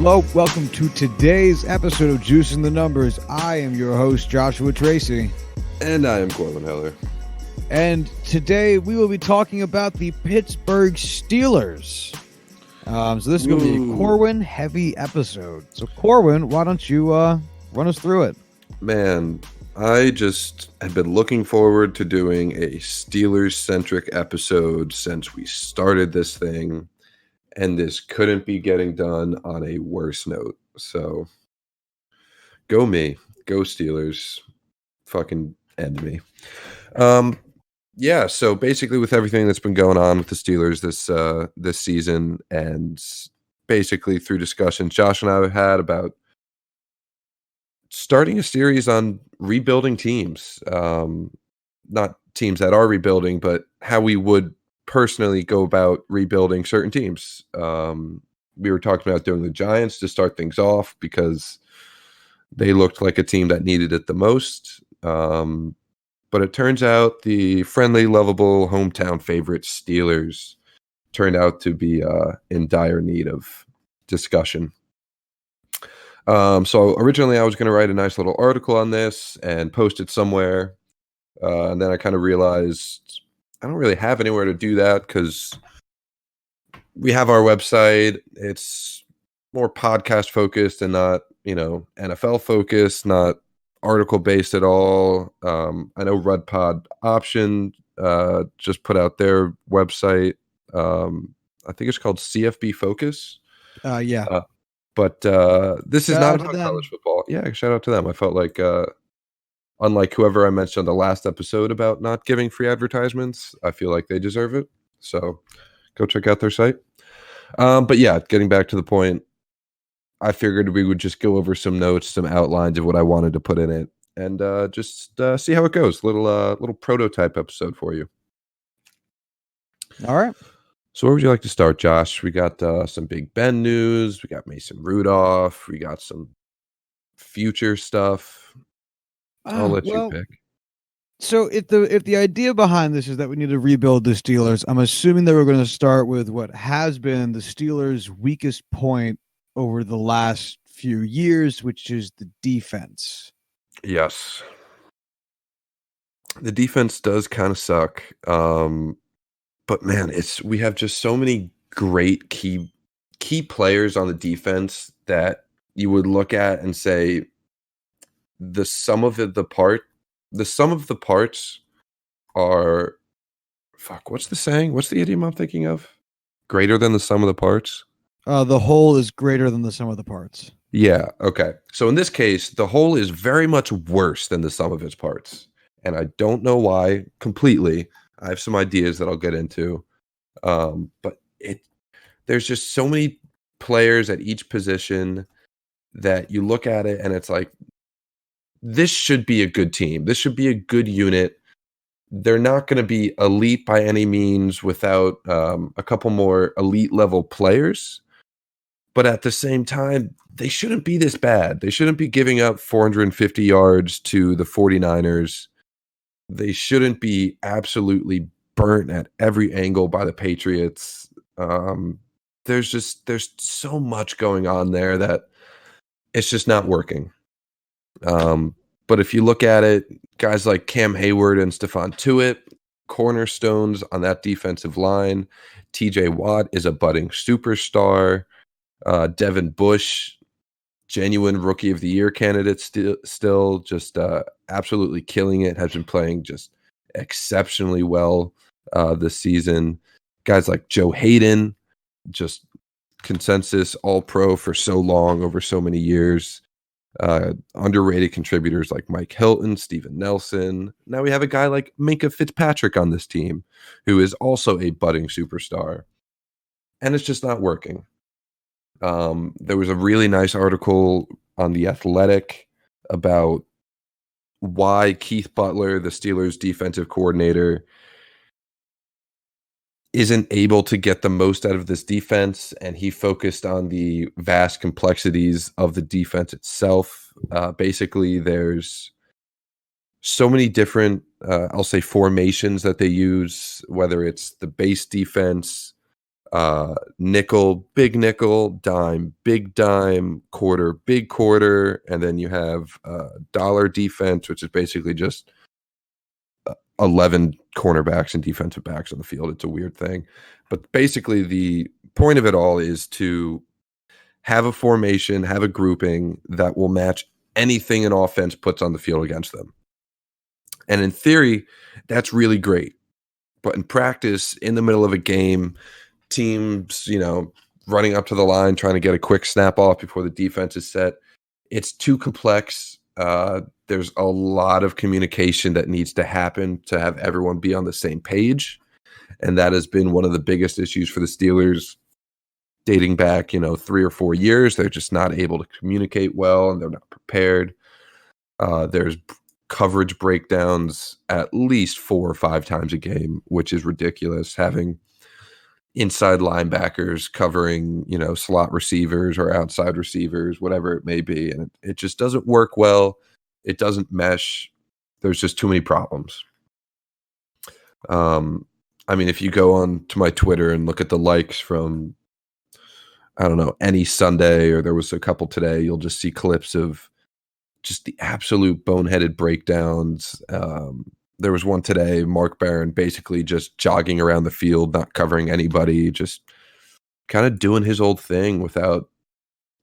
Hello, welcome to today's episode of Juice in the Numbers. I am your host, Joshua Tracy. And I am Corwin Heller. And today we will be talking about the Pittsburgh Steelers. So this is going to be a Corwin heavy episode. So Corwin, why don't you run us through it? Man, I just have been looking forward to doing a Steelers-centric episode since we started this thing. And this couldn't be getting done on a worse note. So, go me. Go Steelers. Fucking end me. Yeah, so basically with everything that's been going on with the Steelers this season, and basically through discussions Josh and I have had about starting a series on rebuilding teams. Not teams that are rebuilding, but how we would personally go about rebuilding certain teams. We were talking about doing the Giants to start things off because they looked like a team that needed it the most. But it turns out the friendly, lovable hometown favorite Steelers turned out to be in dire need of discussion. So originally I was going to write a nice little article on this and post it somewhere. And then I kind of realized I don't really have anywhere to do that because we have our website. It's more podcast focused and not, NFL focused, not article based at all. I know Red Pod Option just put out their website. I think it's called CFB Focus. Yeah. But this is not about college football. Yeah, shout out to them. I felt like unlike whoever I mentioned on the last episode about not giving free advertisements, I feel like they deserve it. So go check out their site. But yeah, getting back to the point, I figured we would just go over some notes, some outlines of what I wanted to put in it, and just see how it goes. Little prototype episode for you. All right. So where would you like to start, Josh? We got some Big Ben news. We got Mason Rudolph. We got some future stuff. I'll let you pick. So if the idea behind this is that we need to rebuild the Steelers, I'm assuming that we're going to start with what has been the Steelers' weakest point over the last few years, which is the defense. Yes. The defense does kind of suck. But man, we have just so many great key players on the defense that you would look at and say the sum of the parts are what's the saying? What's the idiom I'm thinking of? Greater than the sum of the parts? The whole is greater than the sum of the parts. Yeah, okay. So in this case, the whole is very much worse than the sum of its parts. And I don't know why completely. I have some ideas that I'll get into. But there's just so many players at each position that you look at it and it's like, this should be a good team. This should be a good unit. They're not going to be elite by any means without a couple more elite level players. But at the same time, they shouldn't be this bad. They shouldn't be giving up 450 yards to the 49ers. They shouldn't be absolutely burnt at every angle by the Patriots. There's so much going on there that it's just not working. But if you look at it, guys like Cam Hayward and Stephon Tuitt, cornerstones on that defensive line. TJ Watt is a budding superstar. Devin Bush, genuine rookie of the year candidate, still just absolutely killing it, has been playing just exceptionally well this season. Guys like Joe Hayden, just consensus all-pro for so long, over so many years. Underrated contributors like Mike Hilton, Steven Nelson. Now we have a guy like Minkah Fitzpatrick on this team, who is also a budding superstar. And it's just not working. There was a really nice article on The Athletic about why Keith Butler, the Steelers defensive coordinator, isn't able to get the most out of this defense, and he focused on the vast complexities of the defense itself. Basically, there's so many different, I'll say, formations that they use, whether it's the base defense, nickel, dime, big dime, quarter, big quarter, and then you have dollar defense, which is basically just 11 cornerbacks and defensive backs on the field. It's a weird thing. But basically the point of it all is to have a formation, have a grouping that will match anything an offense puts on the field against them. And in theory, that's really great. But in practice, in the middle of a game, teams, running up to the line, trying to get a quick snap off before the defense is set, it's too complex. There's a lot of communication that needs to happen to have everyone be on the same page. And that has been one of the biggest issues for the Steelers dating back, 3 or 4 years. They're just not able to communicate well, and they're not prepared. There's coverage breakdowns at least 4 or 5 times a game, which is ridiculous. Having inside linebackers covering, slot receivers or outside receivers, whatever it may be. And it just doesn't work well. It doesn't mesh. There's just too many problems. If you go on to my Twitter and look at the likes from, I don't know, any Sunday, or there was a couple today, you'll just see clips of just the absolute boneheaded breakdowns. There was one today, Mark Barron basically just jogging around the field, not covering anybody, just kind of doing his old thing without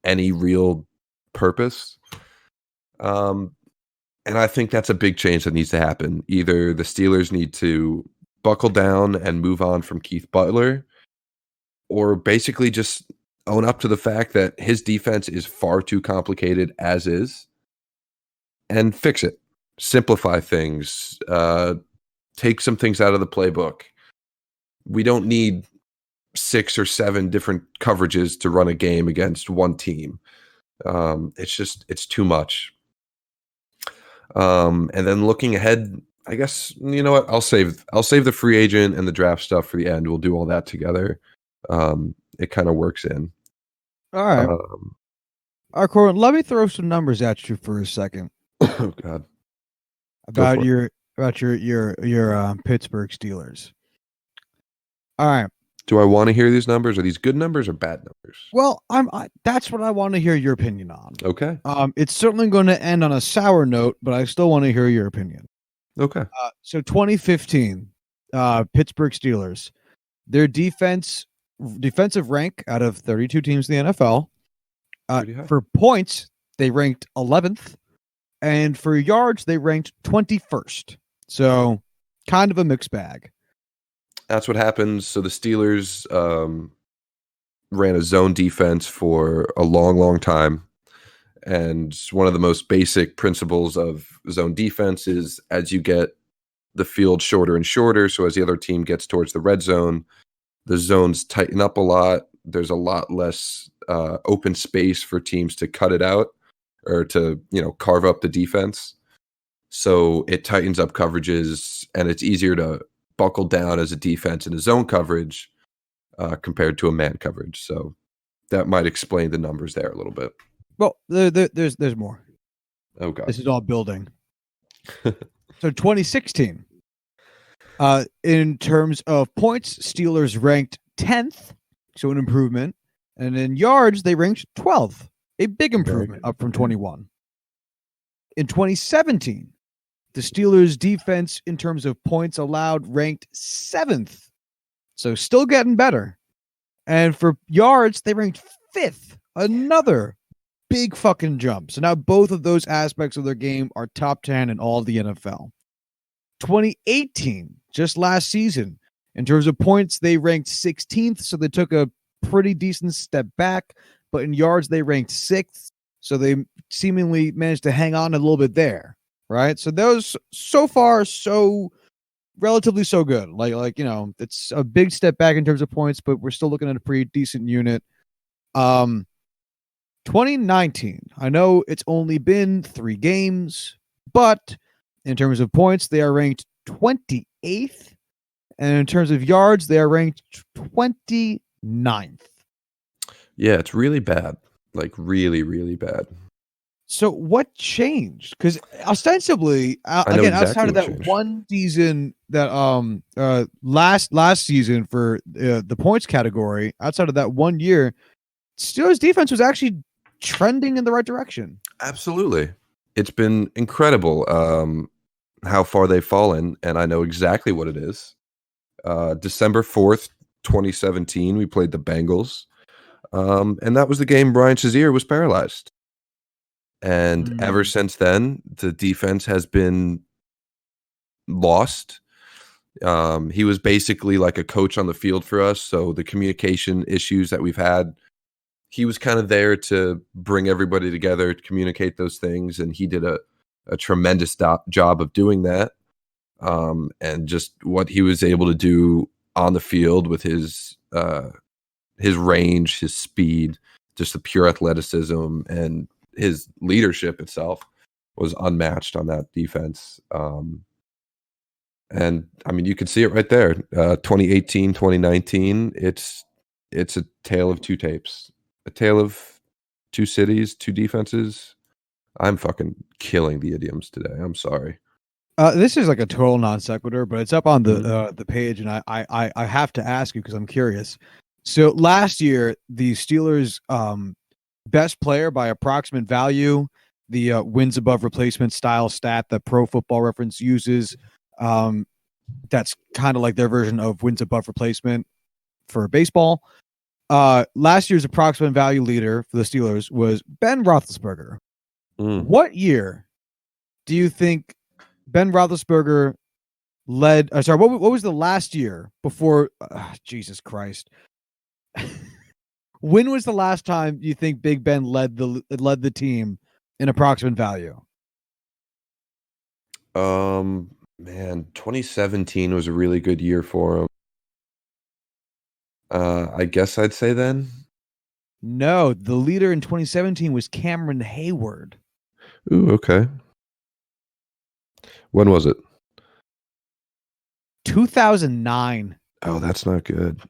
any real purpose. And I think that's a big change that needs to happen. Either the Steelers need to buckle down and move on from Keith Butler, or basically just own up to the fact that his defense is far too complicated as is, and fix it. Simplify things. Take some things out of the playbook. We don't need 6 or 7 different coverages to run a game against one team. It's too much. And then looking ahead, I guess, you know what? I'll save the free agent and the draft stuff for the end. We'll do all that together. It kind of works in. All right. All right, Corwin, let me throw some numbers at you for a second. Oh God. About your Pittsburgh Steelers. All right. Do I want to hear these numbers? Are these good numbers or bad numbers? Well, that's what I want to hear your opinion on. Okay. It's certainly going to end on a sour note, but I still want to hear your opinion. Okay. So 2015, Pittsburgh Steelers, their defensive rank out of 32 teams in the NFL. For points, they ranked 11th. And for yards, they ranked 21st. So kind of a mixed bag. That's what happens. So the Steelers ran a zone defense for a long, long time. And one of the most basic principles of zone defense is as you get the field shorter and shorter, so as the other team gets towards the red zone, the zones tighten up a lot. There's a lot less open space for teams to cut it out or to, carve up the defense. So it tightens up coverages, and it's easier to buckle down as a defense in a zone coverage compared to a man coverage. So that might explain the numbers there a little bit. Well, there's more. Oh God, this is all building. So 2016, in terms of points, Steelers ranked 10th, so an improvement, and in yards they ranked 12th, a big improvement, up from 21. In 2017, the Steelers' defense in terms of points allowed ranked 7th, so still getting better. And for yards, they ranked 5th, another big fucking jump. So now both of those aspects of their game are top 10 in all of the NFL. 2018, just last season, in terms of points, they ranked 16th, so they took a pretty decent step back. But in yards, they ranked 6th, so seemingly managed to hang on a little bit there, right? So those so far so relatively so good. Like it's a big step back in terms of points, but we're still looking at a pretty decent unit. 2019, I know it's only been 3 games, but in terms of points, they are ranked 28th, and in terms of yards, they are ranked 29th. Yeah, it's really bad. Like really, really bad. So what changed? Because ostensibly, I know again, exactly outside of what that changed. one season, that last season for the points category, outside of that 1 year, Steelers defense was actually trending in the right direction. Absolutely. It's been incredible how far they've fallen, and I know exactly what it is. December 4th, 2017, we played the Bengals, and that was the game Brian Shazier was paralyzed. And ever Mm. since then, the defense has been lost. He was basically like a coach on the field for us, so the communication issues that we've had, he was kind of there to bring everybody together, to communicate those things, and he did a tremendous job of doing that. And just what he was able to do on the field with his range, his speed, just the pure athleticism, and his leadership itself was unmatched on that defense. And I mean, you can see it right there. 2018, 2019, it's a tale of two tapes, a tale of two cities, two defenses. I'm fucking killing the idioms today. I'm sorry. This is like a total non sequitur, but it's up on Mhm. the page, and I have to ask you because I'm curious. So last year, the Steelers' best player by approximate value, the wins above replacement style stat that Pro Football Reference uses. Um, that's kind of like their version of wins above replacement for baseball. Last year's approximate value leader for the Steelers was Ben Roethlisberger. Mm. What year do you think Ben Roethlisberger led? Sorry, what was the last year before? Jesus Christ! When was the last time you think Big Ben led the team in approximate value? Man, 2017 was a really good year for him. I guess I'd say then. No, the leader in 2017 was Cameron Hayward. Ooh, okay. When was it? 2009. Oh, that's not good.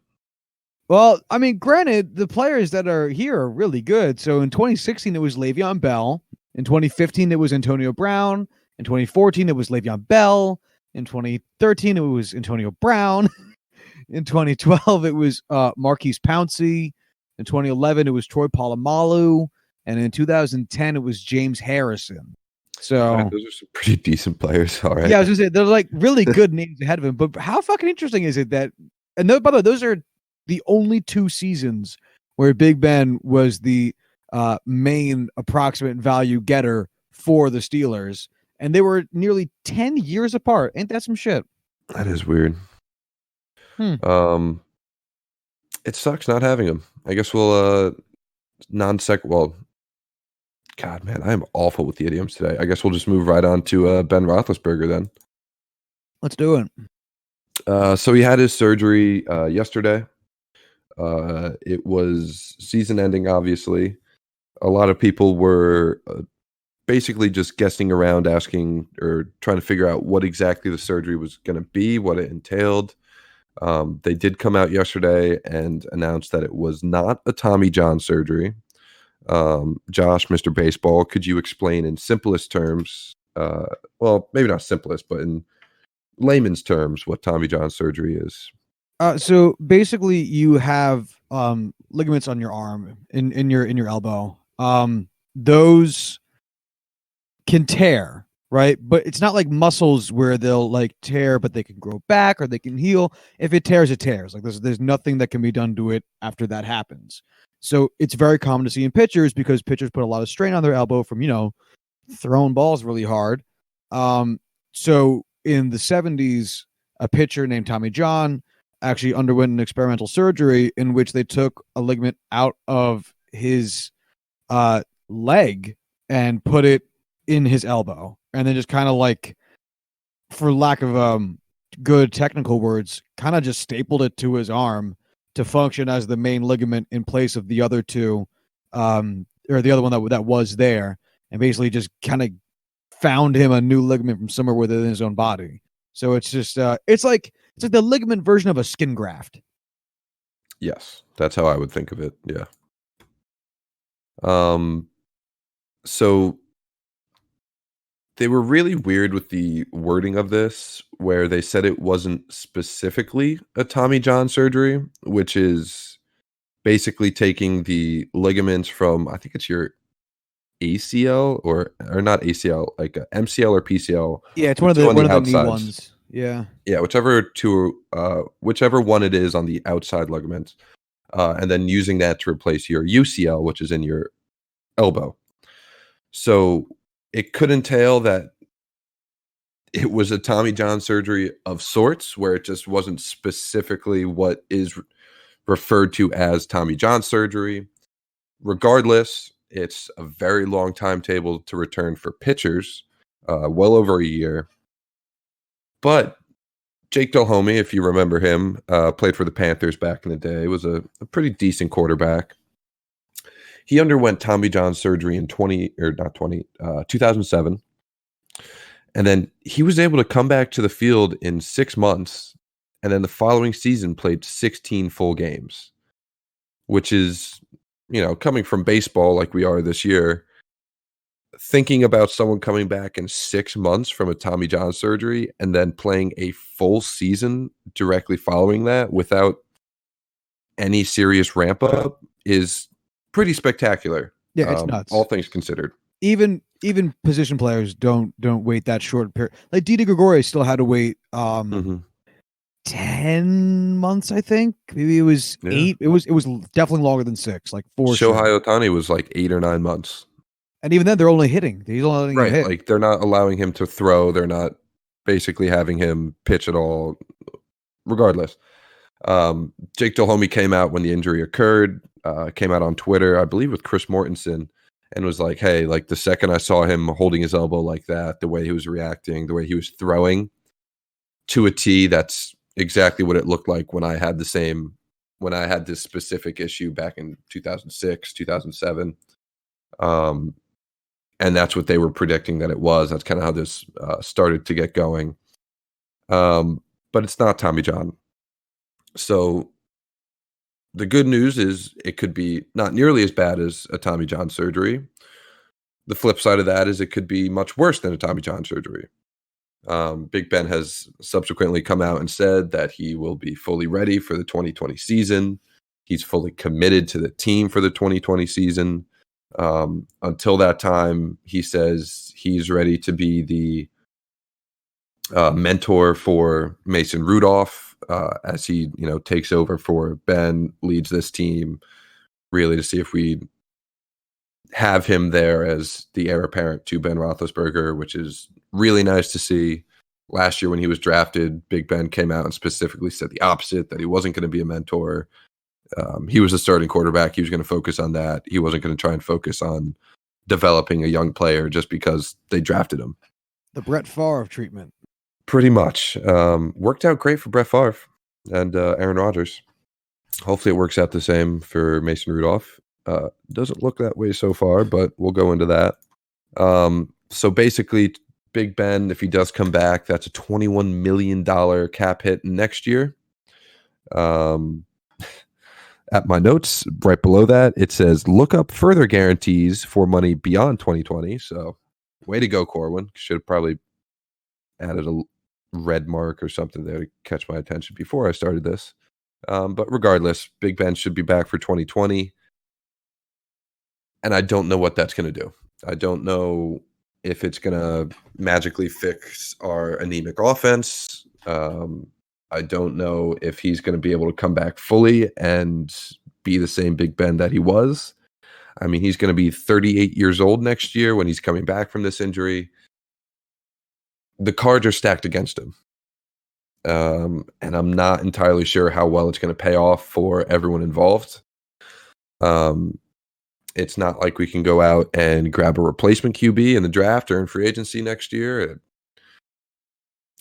Well, I mean, granted, the players that are here are really good. So in 2016, it was Le'Veon Bell. In 2015, it was Antonio Brown. In 2014, it was Le'Veon Bell. In 2013, it was Antonio Brown. In 2012, it was Marquise Pouncey. In 2011, it was Troy Polamalu. And in 2010, it was James Harrison. All right, So, those are some pretty decent players. All yeah, right. I was going to say, they're like really good names ahead of him. But how fucking interesting is it that, and by the way, those are the only 2 seasons where Big Ben was the main approximate value getter for the Steelers. And they were nearly 10 years apart. Ain't that some shit? That is weird. Hmm. Um, it sucks not having him. I guess we'll non-sec. Well, God, man, I am awful with the idioms today. I guess we'll just move right on to Ben Roethlisberger then. Let's do it. So he had his surgery yesterday. It was season-ending, obviously. A lot of people were basically just guessing around, asking or trying to figure out what exactly the surgery was going to be, what it entailed. They did come out yesterday and announce that it was not a Tommy John surgery. Josh, Mr. Baseball, could you explain in simplest terms, well, maybe not simplest, but in layman's terms, what Tommy John surgery is? So basically, you have ligaments on your arm, in your elbow. Those can tear, right? But it's not like muscles where they'll like tear, but they can grow back or they can heal. If it tears, it tears. Like there's nothing that can be done to it after that happens. So it's very common to see in pitchers because pitchers put a lot of strain on their elbow from throwing balls really hard. So in the 70s, a pitcher named Tommy John actually underwent an experimental surgery in which they took a ligament out of his leg and put it in his elbow, and then just kind of like, for lack of good technical words, kind of just stapled it to his arm to function as the main ligament in place of the other two, or the other one that was there, and basically just kind of found him a new ligament from somewhere within his own body. So it's just it's like the ligament version of a skin graft. Yes, that's how I would think of it. Yeah. Um, so They were really weird with the wording of this, where they said it wasn't specifically a Tommy John surgery, which is basically taking the ligaments from, I think it's your ACL or not ACL, like MCL or PCL, Yeah, it's the two on one the of the knee outsides. ones. Yeah. Yeah, whichever one it is on the outside ligaments, and then using that to replace your UCL, which is in your elbow. So it could entail that it was a Tommy John surgery of sorts, where it just wasn't specifically what is referred to as Tommy John surgery. Regardless, it's a very long timetable to return for pitchers, well over a year. But Jake Delhomme, if you remember him, played for the Panthers back in the day, was a pretty decent quarterback. He underwent Tommy John surgery in 2007. And then he was able to come back to the field in 6 months. And then the following season played 16 full games, which is, coming from baseball like we are this year, thinking about someone coming back in 6 months from a Tommy John surgery and then playing a full season directly following that without any serious ramp up is pretty spectacular, Yeah, it's all nuts. things considered. Even position players don't wait that short period. Like Didi Gregorius still had to wait Hmm. 10 months, I think. Maybe it was Yeah. 8. It was definitely longer than 6, like for sure. Shohei Ohtani was like 8 or 9 months. And even then, they're only hitting. He's only letting him Right. hit. Like they're not allowing him to throw. They're not basically having him pitch at all, regardless. Jake Delhomme came out when the injury occurred, came out on Twitter, I believe with Chris Mortensen, and was like, hey, like the second I saw him holding his elbow like that, the way he was reacting, the way he was throwing to a T, that's exactly what it looked like when I had this specific issue back in 2006, 2007. And that's what they were predicting that it was. That's kind of how this started to get going. But it's not Tommy John. So the good news is it could be not nearly as bad as a Tommy John surgery. The flip side of that is it could be much worse than a Tommy John surgery. Big Ben has subsequently come out and said that he will be fully ready for the 2020 season. He's fully committed to the team for the 2020 season. Until that time, he says he's ready to be the mentor for Mason Rudolph as he, takes over for Ben, leads this team, really to see if we have him there as the heir apparent to Ben Roethlisberger, which is really nice to see. Last year when he was drafted, Big Ben came out and specifically said the opposite, that he wasn't going to be a mentor. He was a starting quarterback. He was going to focus on that. He wasn't going to try and focus on developing a young player just because they drafted him. The Brett Favre treatment. Pretty much. Worked out great for Brett Favre and Aaron Rodgers. Hopefully it works out the same for Mason Rudolph. Doesn't look that way so far, but we'll go into that. So basically, Big Ben, if he does come back, that's a $21 million cap hit next year. At my notes, right below that, it says, look up further guarantees for money beyond 2020. So way to go, Corwin. Should have probably added a red mark or something there to catch my attention before I started this. But regardless, Big Ben should be back for 2020. And I don't know what that's going to do. I don't know if it's going to magically fix our anemic offense. I don't know if he's going to be able to come back fully and be the same Big Ben that he was. I mean, he's going to be 38 years old next year when he's coming back from this injury. The cards are stacked against him. And I'm not entirely sure how well it's going to pay off for everyone involved. It's not like we can go out and grab a replacement QB in the draft or in free agency next year.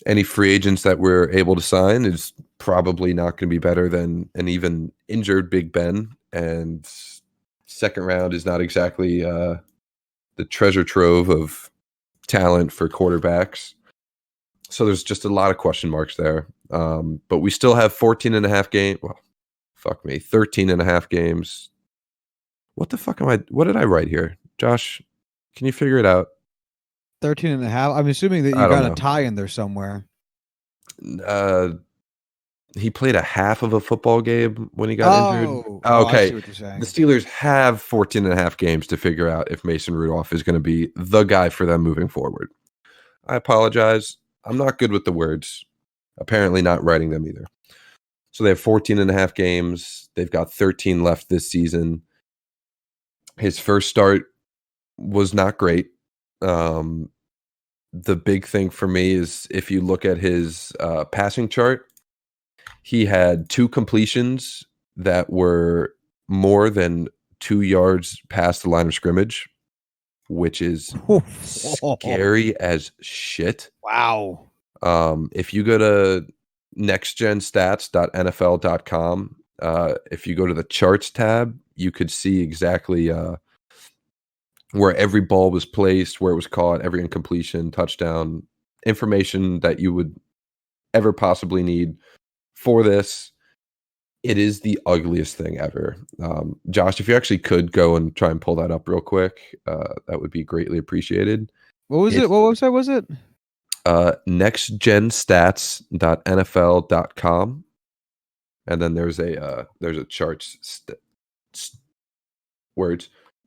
Any free agents that we're able to sign is probably not going to be better than an even injured Big Ben. And second round is not exactly the treasure trove of talent for quarterbacks. So there's just a lot of question marks there. But we still have 14 and a half games. Well, 13 and a half games. What the fuck what did I write here? Josh, can you figure it out? 13 and a half. I'm assuming that you I don't got a know. tie in there somewhere. Uh, he played a half of a football game when he got injured. I see Okay. what you're The saying. Steelers have 14 and a half games to figure out if Mason Rudolph is going to be the guy for them moving forward. I apologize. I'm not good with the words. Apparently not writing them either. So they have 14 and a half games. They've got 13 left this season. His first start was not great. The big thing for me is if you look at his passing chart, he had 2 completions that were more than 2 yards past the line of scrimmage, which is scary as shit. Wow. If you go to nextgenstats.nfl.com, if you go to the charts tab, you could see exactly where every ball was placed, where it was caught, every incompletion, touchdown, information that you would ever possibly need for this. It is the ugliest thing ever. Josh, if you actually could go and try and pull that up real quick, that would be greatly appreciated. What was it? It's What website was it? nextgenstats.nfl.com, and then there's a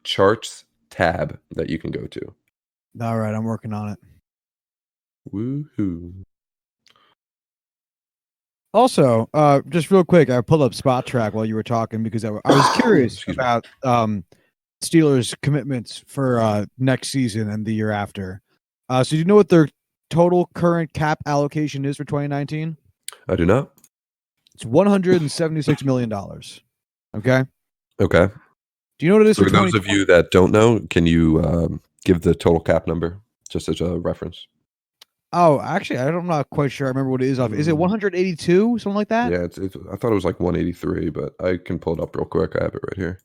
charts tab that you can go to. All right, I'm working on it. Woohoo! Also, just real quick, I pulled up Spot Track while you were talking because I was curious Excuse me. about Steelers' commitments for next season and the year after. So do you know what their total current cap allocation is for 2019? I do not. It's $176 million. Okay. Okay. Do you know what it is for For those of 2020? you that don't know, can you give the total cap number just as a reference? Oh, actually, I'm not quite sure. I remember what it is off. Is it 182? Something like that? Yeah, it's I thought it was like 183, but I can pull it up real quick. I have it right here.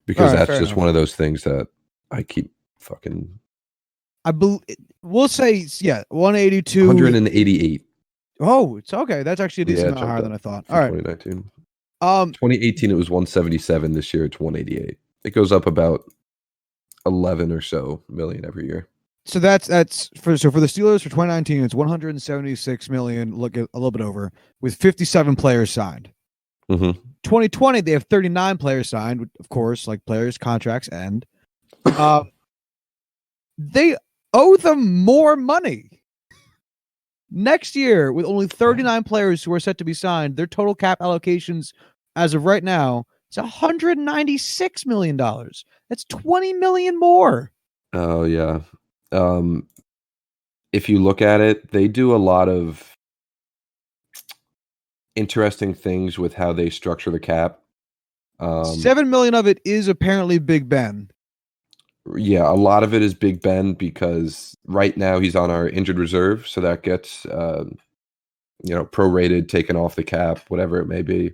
Because All right, that's fair just enough. one of those things that I keep fucking We'll say, yeah, 182. 188. Oh, it's okay. That's actually a Yeah, decent it amount jumped higher up than I thought. for All right. 2019. Um, 2018 it was 177. This year it's 188. It goes up about 11 or so million every year. so that's for the Steelers for 2019, it's 176 million, look at a little bit over, with 57 players signed. Mm-hmm. 2020, they have 39 players signed, of course, like players' contracts end. They owe them more money. Next year, with only 39 players who are set to be signed, their total cap allocations as of right now is $196 million. That's 20 million more. Oh yeah. If you look at it, they do a lot of interesting things with how they structure the cap. 7 million of it is apparently Big Ben. Yeah, a lot of it is Big Ben because right now he's on our injured reserve, so that gets prorated, taken off the cap, whatever it may be.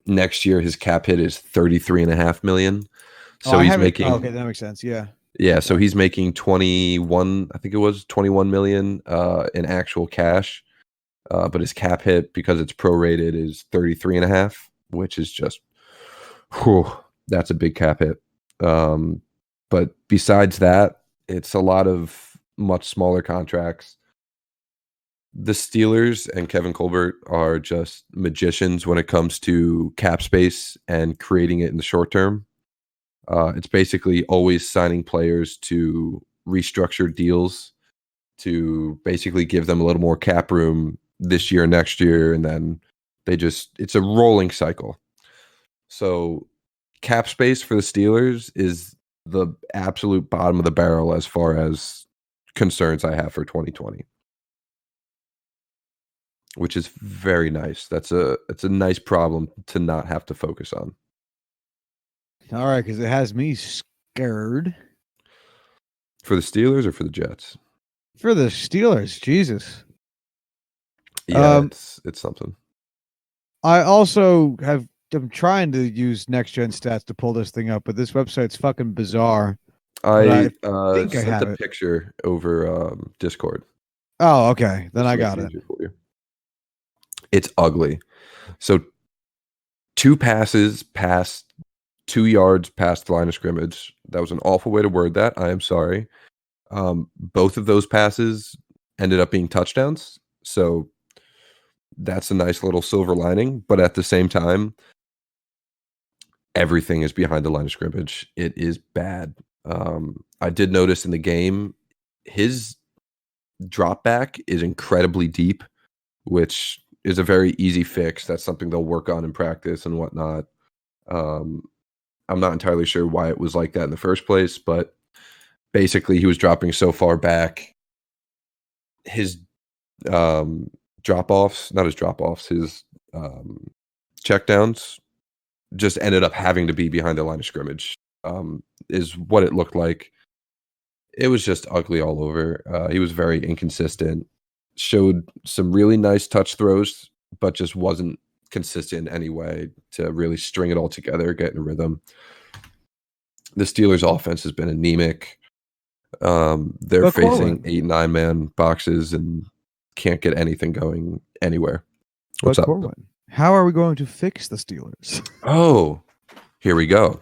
Next year his cap hit is 33.5 million. So he's making okay, that makes sense. Yeah. so he's making 21, I think it was 21 million in actual cash. But his cap hit because it's prorated is 33.5, which is just that's a big cap hit. But besides that, it's a lot of much smaller contracts. The Steelers and Kevin Colbert are just magicians when it comes to cap space and creating it in the short term. It's basically always signing players to restructure deals to basically give them a little more cap room this year, next year, and then it's a rolling cycle. So cap space for the Steelers is the absolute bottom of the barrel as far as concerns I have for 2020. Which is very nice. It's a nice problem to not have to focus on. All right, because it has me scared. For the Steelers or for the Jets? For the Steelers, Jesus. Yeah, it's something. I also I'm trying to use next gen stats to pull this thing up, but this website's fucking bizarre. I think I sent have a it. picture over Discord. Oh, okay. Then Just I to make got it it. easier for you. It's ugly. So 2 passes past 2 yards past the line of scrimmage. That was an awful way to word that. I am sorry. Both of those passes ended up being touchdowns. So that's a nice little silver lining. But at the same time, everything is behind the line of scrimmage. It is bad. I did notice in the game, his drop back is incredibly deep, which is a very easy fix. That's something they'll work on in practice and whatnot. I'm not entirely sure why it was like that in the first place, but basically he was dropping so far back. His drop-offs, not his drop-offs, his checkdowns just ended up having to be behind the line of scrimmage, is what it looked like. It was just ugly all over. He was very inconsistent, showed some really nice touch throws, but just wasn't consistent in any way to really string it all together, get in a rhythm. The Steelers' offense has been anemic. They're facing 8-9 man boxes and can't get anything going anywhere. What's up? Corwin, how are we going to fix the Steelers? Oh, here we go.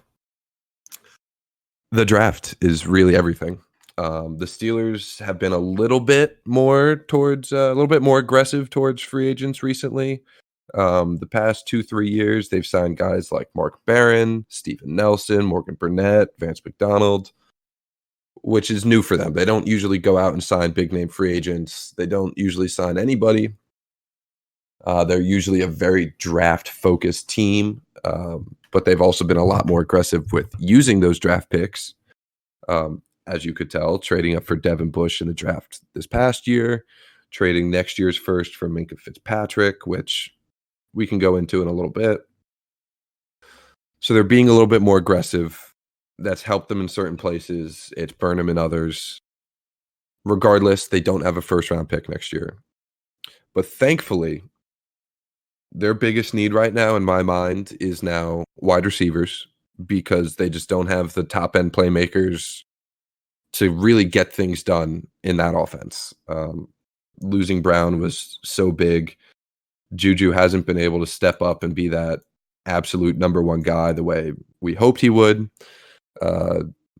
The draft is really everything. The Steelers have been a little bit more aggressive towards free agents recently. The past 2-3 years, they've signed guys like Mark Barron, Steven Nelson, Morgan Burnett, Vance McDonald, which is new for them. They don't usually go out and sign big name free agents. They don't usually sign anybody. They're usually a very draft focused team, but they've also been a lot more aggressive with using those draft picks. As you could tell, trading up for Devin Bush in the draft this past year, trading next year's first for Minkah Fitzpatrick, which we can go into in a little bit. So they're being a little bit more aggressive. That's helped them in certain places. It's burned them in others. Regardless, they don't have a first-round pick next year. But thankfully, their biggest need right now, in my mind, is now wide receivers, because they just don't have the top-end playmakers to really get things done in that offense. Losing Brown was so big. Juju hasn't been able to step up and be that absolute number one guy the way we hoped he would.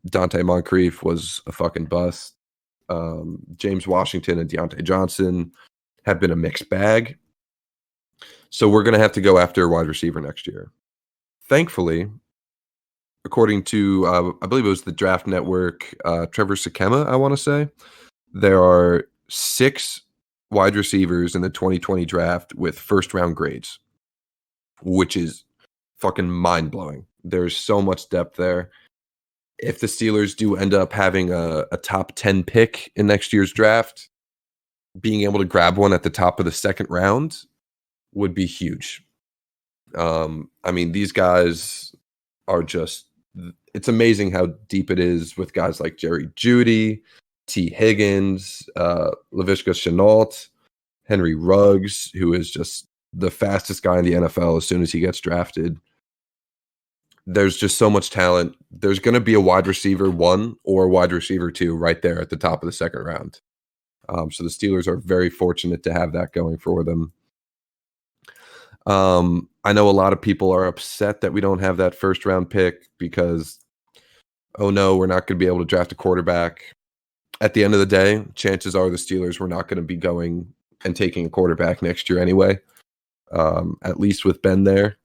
Dante Moncrief was a fucking bust. James Washington and Deontay Johnson have been a mixed bag. So we're going to have to go after a wide receiver next year. Thankfully, according to, I believe it was the Draft Network, Trevor Sikkema, I want to say, there are 6 wide receivers in the 2020 draft with first-round grades, which is fucking mind-blowing. There's so much depth there. If the Steelers do end up having a top 10 pick in next year's draft, being able to grab one at the top of the second round would be huge. I mean, these guys are just, it's amazing how deep it is with guys like Jerry Jeudy, T. Higgins, Laviska Shenault, Henry Ruggs, who is just the fastest guy in the NFL as soon as he gets drafted. There's just so much talent. There's going to be a wide receiver 1 or a wide receiver 2 right there at the top of the second round. So the Steelers are very fortunate to have that going for them. I know a lot of people are upset that we don't have that first round pick because, oh no, we're not going to be able to draft a quarterback. At the end of the day, chances are the Steelers were not going to be going and taking a quarterback next year anyway, at least with Ben there.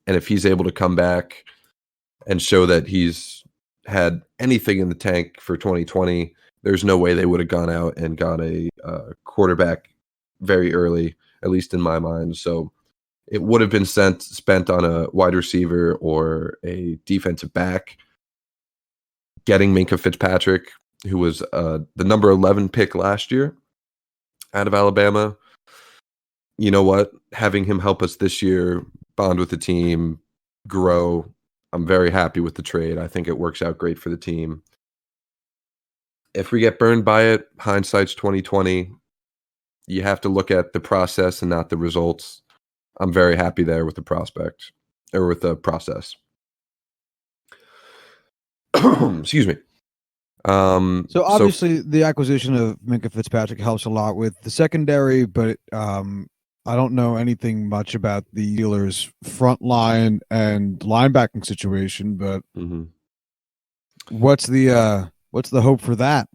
And if he's able to come back and show that he's had anything in the tank for 2020, there's no way they would have gone out and got a quarterback very early, at least in my mind. So it would have been spent on a wide receiver or a defensive back. Getting Minkah Fitzpatrick, who was the number 11 pick last year out of Alabama, you know what? Having him help us this year, bond with the team, grow. I'm very happy with the trade. I think it works out great for the team. If we get burned by it, hindsight's 2020. You have to look at the process and not the results. I'm very happy there with the prospect or with the process. Excuse me. So obviously the acquisition of Minkah Fitzpatrick helps a lot with the secondary, but I don't know anything much about the Steelers' front line and linebacking situation, but Hmm. what's the hope for that?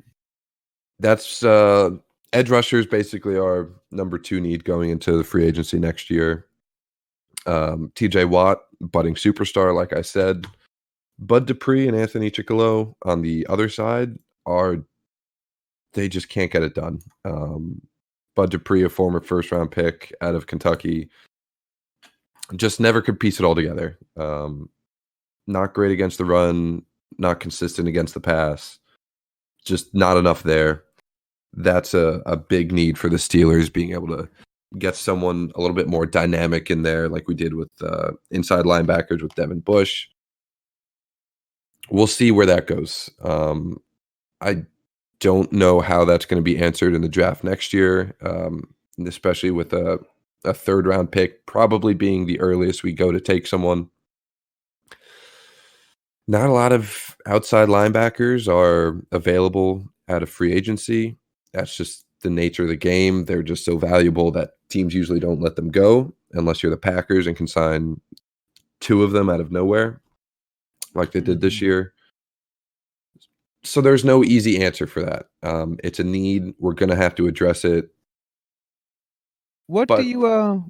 That's edge rushers basically our number two need going into the free agency next year. TJ Watt, budding superstar, like I said. Bud Dupree and Anthony Chickillo on the other side are they just can't get it done. Bud Dupree, a former first round pick out of Kentucky, just never could piece it all together. Not great against the run, not consistent against the pass, just not enough there. That's a big need for the Steelers, being able to get someone a little bit more dynamic in there, like we did with inside linebackers with Devin Bush. We'll see where that goes. I don't know how that's going to be answered in the draft next year, especially with a third round pick probably being the earliest we go to take someone. Not a lot of outside linebackers are available out of free agency. That's just the nature of the game. They're just so valuable that teams usually don't let them go unless you're the Packers and can sign two of them out of nowhere, like they did this year. So there's no easy answer for that. It's a need. We're going to have to address it, What do but you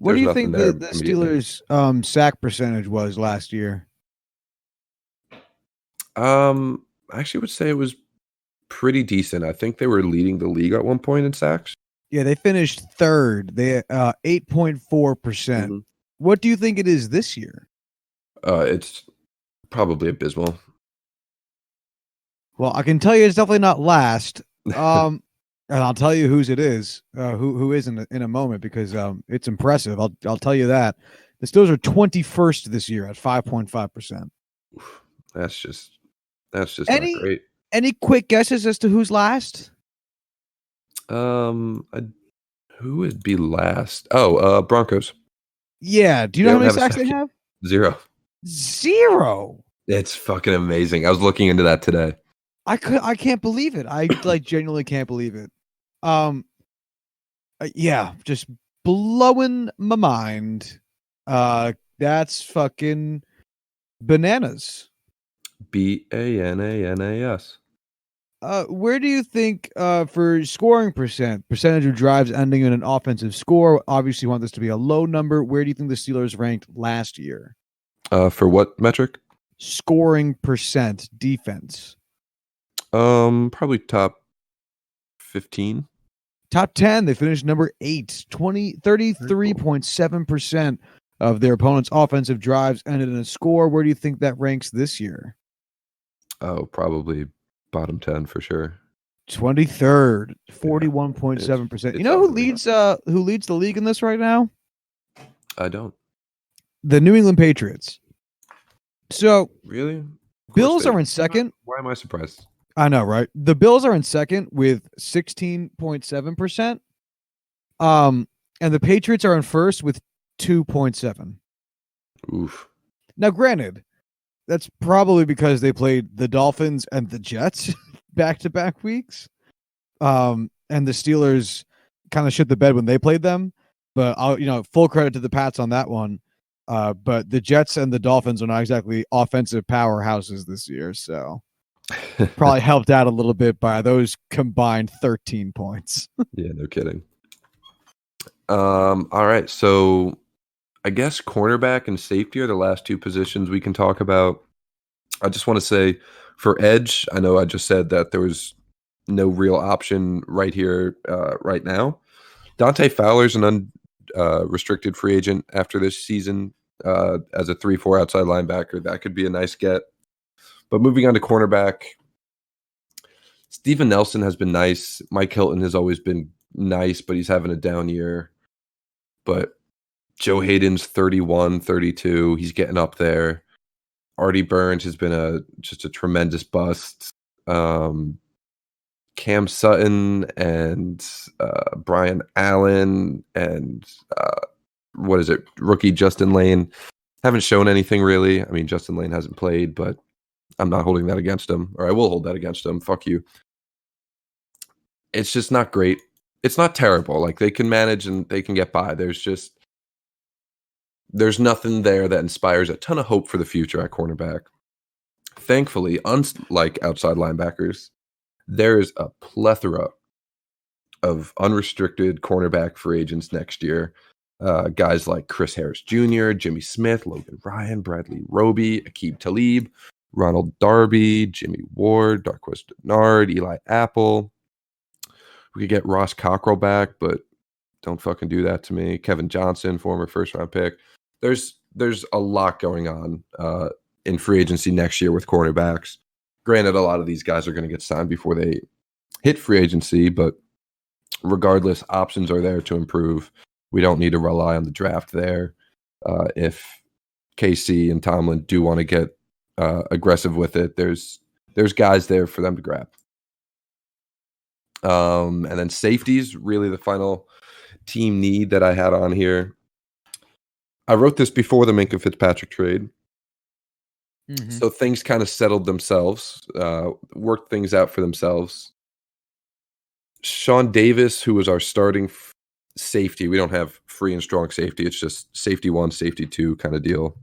there's nothing think there the immediately. Steelers sack percentage was last year? I actually would say it was pretty decent. I think they were leading the league at one point in sacks. Yeah, they finished third. They 8.4%. Hmm. What do you think it is this year? It's probably abysmal. Well, I can tell you it's definitely not last. And I'll tell you whose it is. Who is in a moment because it's impressive. I'll tell you that. The Steelers are 21st this year at 5.5%. That's just not Any great. any quick guesses as to who's last? I, who would be last? Oh, Broncos. Yeah. Do you They know how don't many have a sacks they second. have? 0. Zero. It's fucking amazing. I was looking into that today. I can't believe it. I like genuinely can't believe it. Um yeah, just blowing my mind. That's fucking bananas. Bananas. Where do you think for scoring percentage of drives ending in an offensive score? Obviously, you want this to be a low number. Where do you think the Steelers ranked last year? For what metric? Scoring percent defense. Probably top 15. Top 10, they finished number 8, Very cool. 33.7% of their opponent's offensive drives ended in a score. Where do you think that ranks this year? Oh, probably bottom 10 for sure. 23rd, Yeah, it's 41.7%. You it's know ugly. who leads the league in this right now? I don't The New England Patriots. So, really. Of course Bills they. are in second. Why am I surprised? I know, right? The Bills are in second with 16.7%. And the Patriots are in first with 2.7. Oof. Now, granted, that's probably because they played the Dolphins and the Jets back to back weeks. And the Steelers kind of shit the bed when they played them. But full credit to the Pats on that one. But the Jets and the Dolphins are not exactly offensive powerhouses this year, so probably helped out a little bit by those combined 13 points. Yeah, no kidding. All right. So I guess cornerback and safety are the last two positions we can talk about. I just want to say for edge, I know I just said that there was no real option right here, right now. Dante Fowler's an unrestricted free agent after this season as a 3-4 outside linebacker. That could be a nice get. But moving on to cornerback, Steven Nelson has been nice. Mike Hilton has always been nice, but he's having a down year. But Joe Hayden's 31, 32. He's getting up there. Artie Burns has been just a tremendous bust. Cam Sutton and Brian Allen and what is it? Rookie Justin Lane haven't shown anything really. I mean, Justin Lane hasn't played, but I'm not holding that against him, or I will hold that against him. Fuck you. It's just not great. It's not terrible. Like they can manage and they can get by. There's just there's nothing there that inspires a ton of hope for the future at cornerback. Thankfully, unlike outside linebackers, there is a plethora of unrestricted cornerback free agents next year. Guys like Chris Harris Jr., Jimmy Smith, Logan Ryan, Bradley Roby, Aqib Talib, Ronald Darby, Jimmy Ward, Darquez Denard, Eli Apple. We could get Ross Cockrell back, but don't fucking do that to me. Kevin Johnson, former first-round pick. There's a lot going on in free agency next year with cornerbacks. Granted, a lot of these guys are going to get signed before they hit free agency, but regardless, options are there to improve. We don't need to rely on the draft there. If KC and Tomlin do want to get aggressive with it, there's guys there for them to grab. And then safeties, really the final team need that I had on here. I wrote this before the Minkah Fitzpatrick trade. Mm-hmm. So things kind of settled themselves, worked things out for themselves. Sean Davis, who was our starting safety, we don't have free and strong safety. It's just safety 1, safety 2 kind of deal.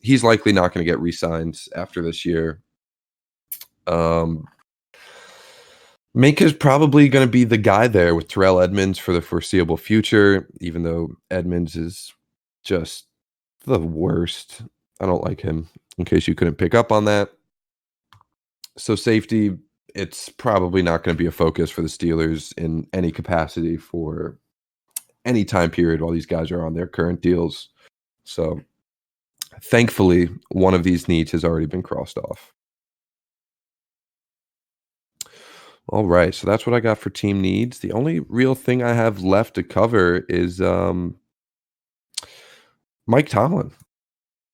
He's likely not going to get re-signed after this year. Minkah's probably going to be the guy there with Terrell Edmunds for the foreseeable future, even though Edmunds is just the worst. I don't like him, in case you couldn't pick up on that. So safety, it's probably not going to be a focus for the Steelers in any capacity for any time period while these guys are on their current deals. So thankfully, one of these needs has already been crossed off. All right, so that's what I got for team needs. The only real thing I have left to cover is Mike Tomlin.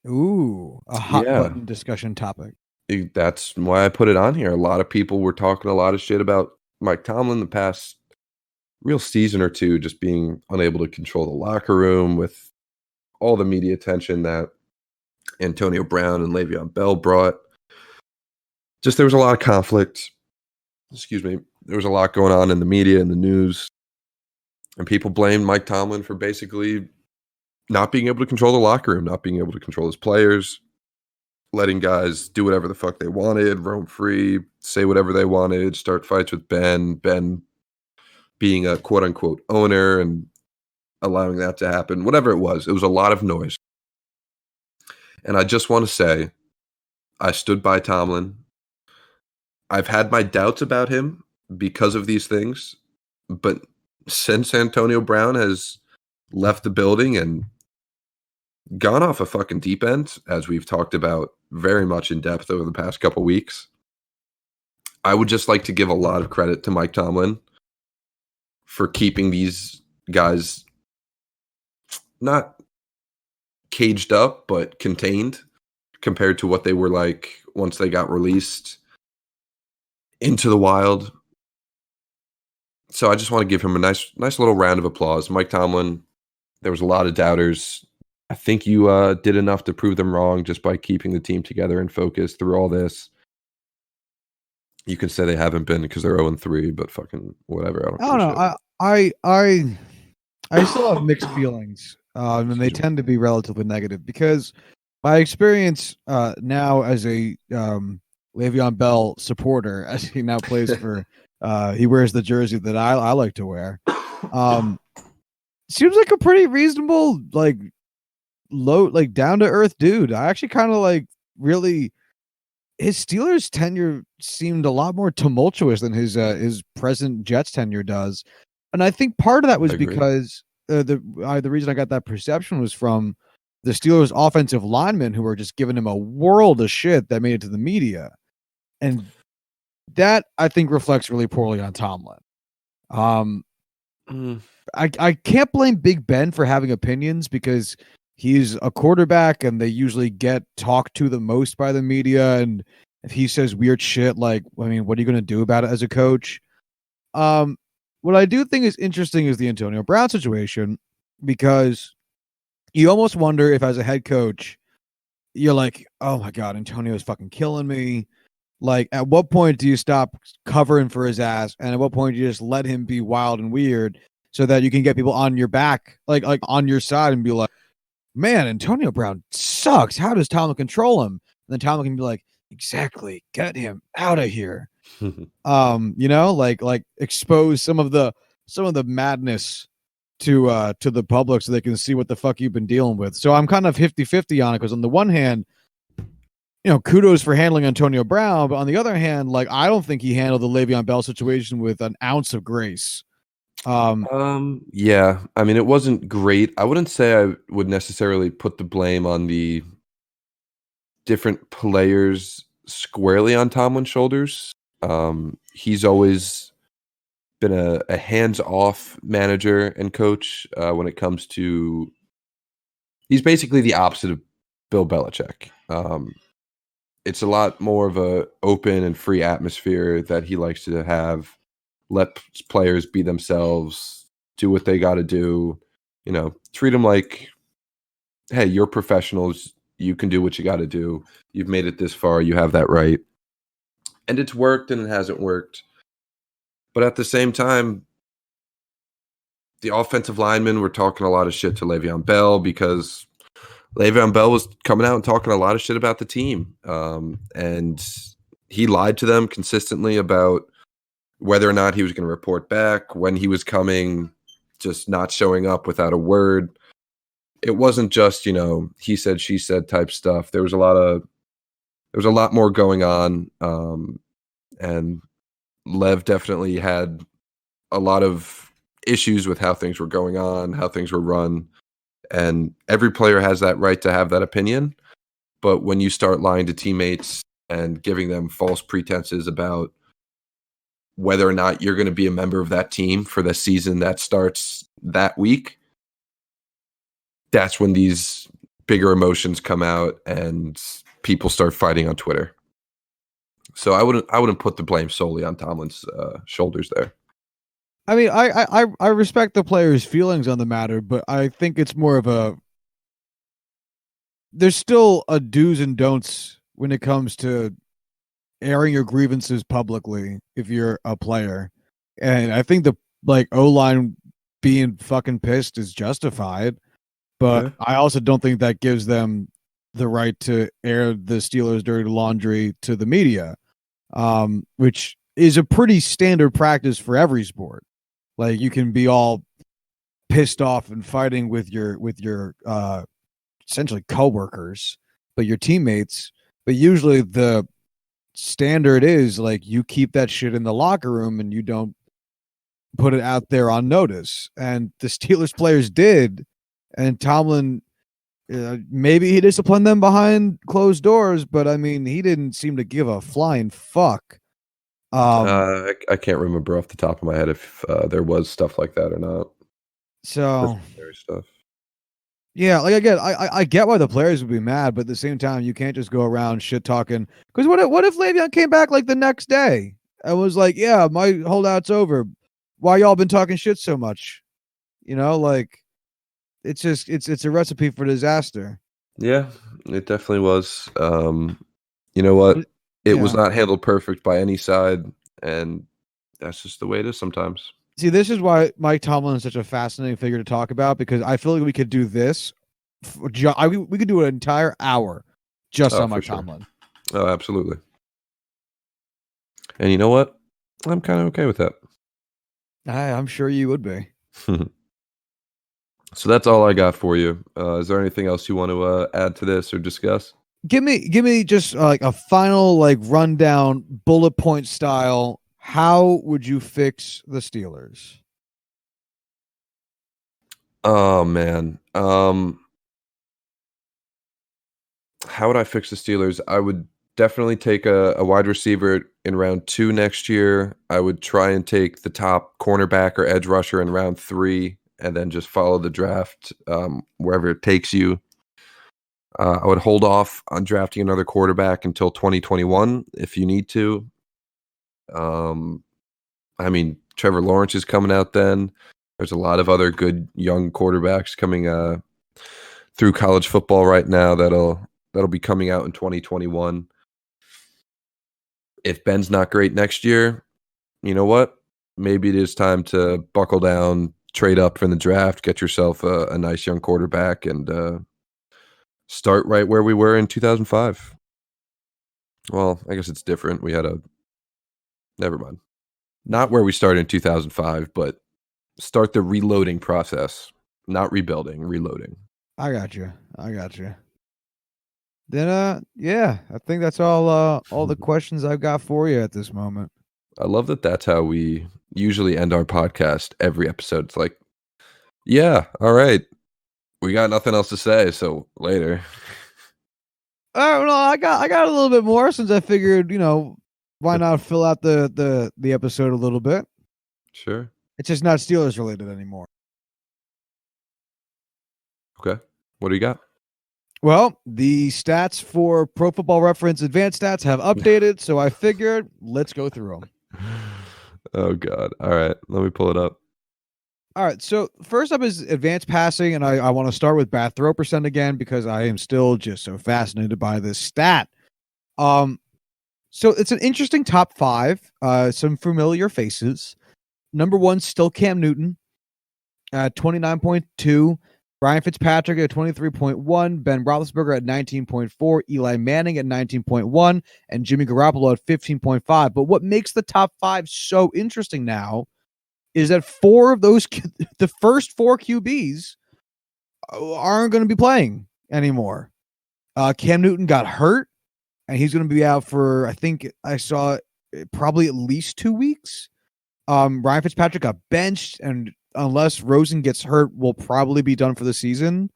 Ooh, a hot button discussion topic. That's why I put it on here. A lot of people were talking a lot of shit about Mike Tomlin the past real season or two, just being unable to control the locker room with all the media attention that Antonio Brown and Le'Veon Bell brought. Just there was a lot of conflict. Excuse me. There was a lot going on in the media and the news. And people blamed Mike Tomlin for basically not being able to control the locker room, not being able to control his players, letting guys do whatever the fuck they wanted, roam free, say whatever they wanted, start fights with Ben being a quote-unquote owner and allowing that to happen. Whatever it was a lot of noise. And I just want to say, I stood by Tomlin. I've had my doubts about him because of these things, but since Antonio Brown has left the building and gone off a fucking deep end, as we've talked about very much in depth over the past couple weeks, I would just like to give a lot of credit to Mike Tomlin for keeping these guys not caged up, but contained compared to what they were like once they got released into the wild. So I just want to give him a nice little round of applause. Mike Tomlin, there was a lot of doubters. I think you did enough to prove them wrong just by keeping the team together and focused through all this. You can say they haven't been because they're 0-3, but fucking whatever. I don't know. I still have mixed feelings, and they tend to be relatively negative because my experience now as a Le'Veon Bell supporter, as he now plays for, he wears the jersey that I like to wear. Seems like a pretty reasonable, like low, like down to earth dude. I actually kind of like really. His Steelers tenure seemed a lot more tumultuous than his present Jets tenure does, and I think part of that was because the reason I got that perception was from the Steelers' offensive linemen who were just giving him a world of shit that made it to the media, and that I think reflects really poorly on Tomlin. I can't blame Big Ben for having opinions because he's a quarterback and they usually get talked to the most by the media. And if he says weird shit, like, I mean, what are you going to do about it as a coach? What I do think is interesting is the Antonio Brown situation, because you almost wonder if as a head coach, you're like, oh my God, Antonio is fucking killing me. Like, at what point do you stop covering for his ass? And at what point do you just let him be wild and weird so that you can get people on your back, like on your side and be like, man, Antonio Brown sucks. How does Tomlin control him? And then Tomlin can be like, exactly, get him out of here. Like expose some of the madness to the public so they can see what the fuck you've been dealing with. So I'm kind of 50-50 on it, because on the one hand, kudos for handling Antonio Brown, but on the other hand, like, I don't think he handled the Le'Veon Bell situation with an ounce of grace. Yeah, I mean, it wasn't great. I wouldn't say I would necessarily put the blame on the different players squarely on Tomlin's shoulders. He's always been a hands-off manager and coach when it comes to. He's basically the opposite of Bill Belichick. It's a lot more of a open and free atmosphere that he likes to have. Let players be themselves, do what they got to do. Treat them like, hey, you're professionals. You can do what you got to do. You've made it this far. You have that right. And it's worked and it hasn't worked. But at the same time, the offensive linemen were talking a lot of shit to Le'Veon Bell because Le'Veon Bell was coming out and talking a lot of shit about the team. And he lied to them consistently about whether or not he was going to report back, when he was coming, just not showing up without a word. It wasn't just, he said, she said type stuff. There was a lot more going on. And Lev definitely had a lot of issues with how things were going on, how things were run. And every player has that right to have that opinion. But when you start lying to teammates and giving them false pretenses about whether or not you're going to be a member of that team for the season that starts that week, that's when these bigger emotions come out and people start fighting on Twitter. So I wouldn't put the blame solely on Tomlin's shoulders there. I mean, I respect the players' feelings on the matter, but I think it's more of there's still a do's and don'ts when it comes to airing your grievances publicly if you're a player. And I think the O-line being fucking pissed is justified, but I also don't think that gives them the right to air the Steelers' dirty laundry to the media, which is a pretty standard practice for every sport. Like, you can be all pissed off and fighting with your essentially coworkers, but your teammates. But usually the standard is like you keep that shit in the locker room and you don't put it out there on notice. And the Steelers players did, and Tomlin, maybe he disciplined them behind closed doors, but I mean, he didn't seem to give a flying fuck. I can't remember off the top of my head if there was stuff like that or not. So Stuff. Yeah, like, again, I get why the players would be mad, but at the same time, you can't just go around shit talking. Because what if Le'Veon came back like the next day and was like, "Yeah, my holdout's over. Why y'all been talking shit so much?" Like, it's just it's a recipe for disaster. Yeah, it definitely was. You know what? It was not handled perfect by any side, and that's just the way it is sometimes. See, this is why Mike Tomlin is such a fascinating figure to talk about, because I feel like we could do this. We could do an entire hour just on Mike Tomlin. Oh, absolutely. And you know what? I'm kind of okay with that. I'm sure you would be. So that's all I got for you. Is there anything else you want to add to this or discuss? Give me just like a final rundown, bullet point style. How would you fix the Steelers? Oh man. How would I fix the Steelers? I would definitely take a wide receiver in round 2 next year. I would try and take the top cornerback or edge rusher in round 3, and then just follow the draft wherever it takes you. I would hold off on drafting another quarterback until 2021 if you need to. I mean, Trevor Lawrence is coming out then. There's a lot of other good young quarterbacks coming through college football right now that'll be coming out in 2021. If Ben's not great next year, you know what? Maybe it is time to buckle down, trade up in the draft, get yourself a nice young quarterback, and Start right where we were in 2005. Well, I guess it's different. We had a never mind. Not where we started in 2005, but start the reloading process. Not rebuilding, reloading. I got you. Then, yeah, I think that's all the questions I've got for you at this moment. I love that that's how we usually end our podcast every episode. It's like, yeah, all right. We got nothing else to say, so later. Oh no, I got a little bit more since I figured, why not fill out the episode a little bit? Sure. It's just not Steelers related anymore. Okay. What do you got? Well, the stats for Pro Football Reference Advanced Stats have updated, so I figured let's go through them. Oh God. All right. Let me pull it up. All right, so first up is advanced passing, and I want to start with bat throw percent again because I am still just so fascinated by this stat. So it's an interesting top five. Some familiar faces. Number one, still Cam Newton at 29.2. Ryan Fitzpatrick at 23.1. Ben Roethlisberger at 19.4. Eli Manning at 19.1. And Jimmy Garoppolo at 15.5. But what makes the top five so interesting now is that four of those, the first four QBs, aren't going to be playing anymore. Cam Newton got hurt, and he's going to be out for, I think I saw probably at least 2 weeks. Ryan Fitzpatrick got benched, and unless Rosen gets hurt, will probably be done for the season.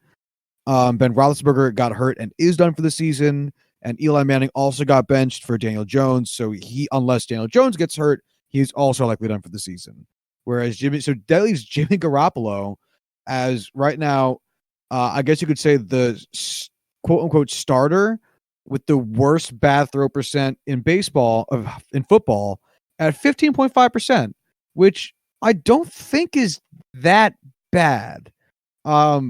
Ben Roethlisberger got hurt and is done for the season, and Eli Manning also got benched for Daniel Jones. So unless Daniel Jones gets hurt, he's also likely done for the season. Whereas that leaves Jimmy Garoppolo as right now, I guess you could say the quote unquote starter with the worst bad throw percent in football at 15.5%, which I don't think is that bad. But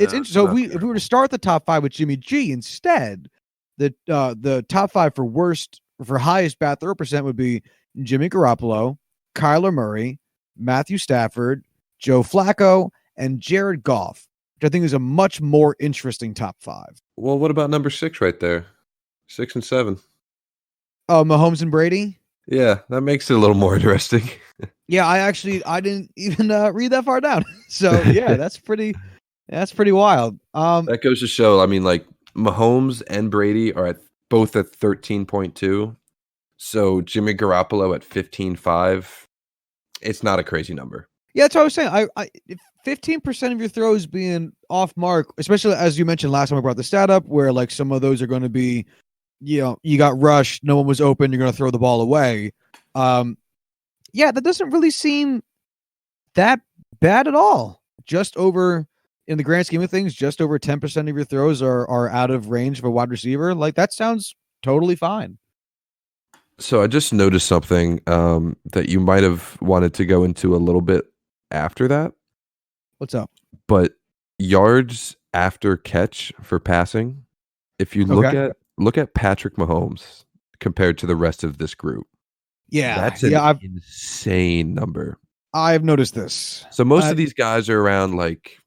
it's interesting. So if we were to start the top five with Jimmy G instead, the top five for highest bad throw percent would be Jimmy Garoppolo, Kyler Murray, Matthew Stafford, Joe Flacco, and Jared Goff, which I think is a much more interesting top five. Well, what about number 6 right there? 6 and 7. Oh, Mahomes and Brady? Yeah, that makes it a little more interesting. Yeah, I didn't even read that far down. So yeah, that's pretty wild. That goes to show, I mean, like Mahomes and Brady are both at 13.2. So Jimmy Garoppolo at 15.5. It's not a crazy number. Yeah, that's what I was saying. I 15% of your throws being off mark, especially as you mentioned last time I brought the stat up, where like some of those are going to be, you got rushed, no one was open, you're going to throw the ball away. Yeah, that doesn't really seem that bad at all. Just over, in the grand scheme of things, just over 10% of your throws are out of range of a wide receiver. Like that sounds totally fine. So I just noticed something that you might have wanted to go into a little bit after that. What's up? But yards after catch for passing, if you look at Patrick Mahomes compared to the rest of this group, that's an insane number. I've noticed this. So most of these guys are around like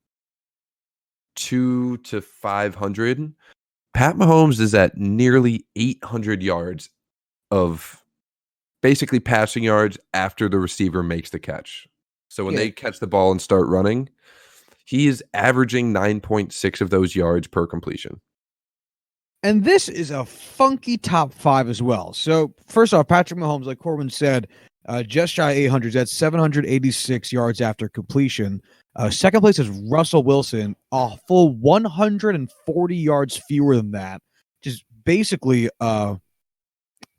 2 to 500. Pat Mahomes is at nearly 800 yards of basically passing yards after the receiver makes the catch. So when they catch the ball and start running, he is averaging 9.6 of those yards per completion. And this is a funky top five as well. So first off, Patrick Mahomes, like Corwin said, just shy 800. That's 786 yards after completion. Second place is Russell Wilson, a full 140 yards fewer than that. Just basically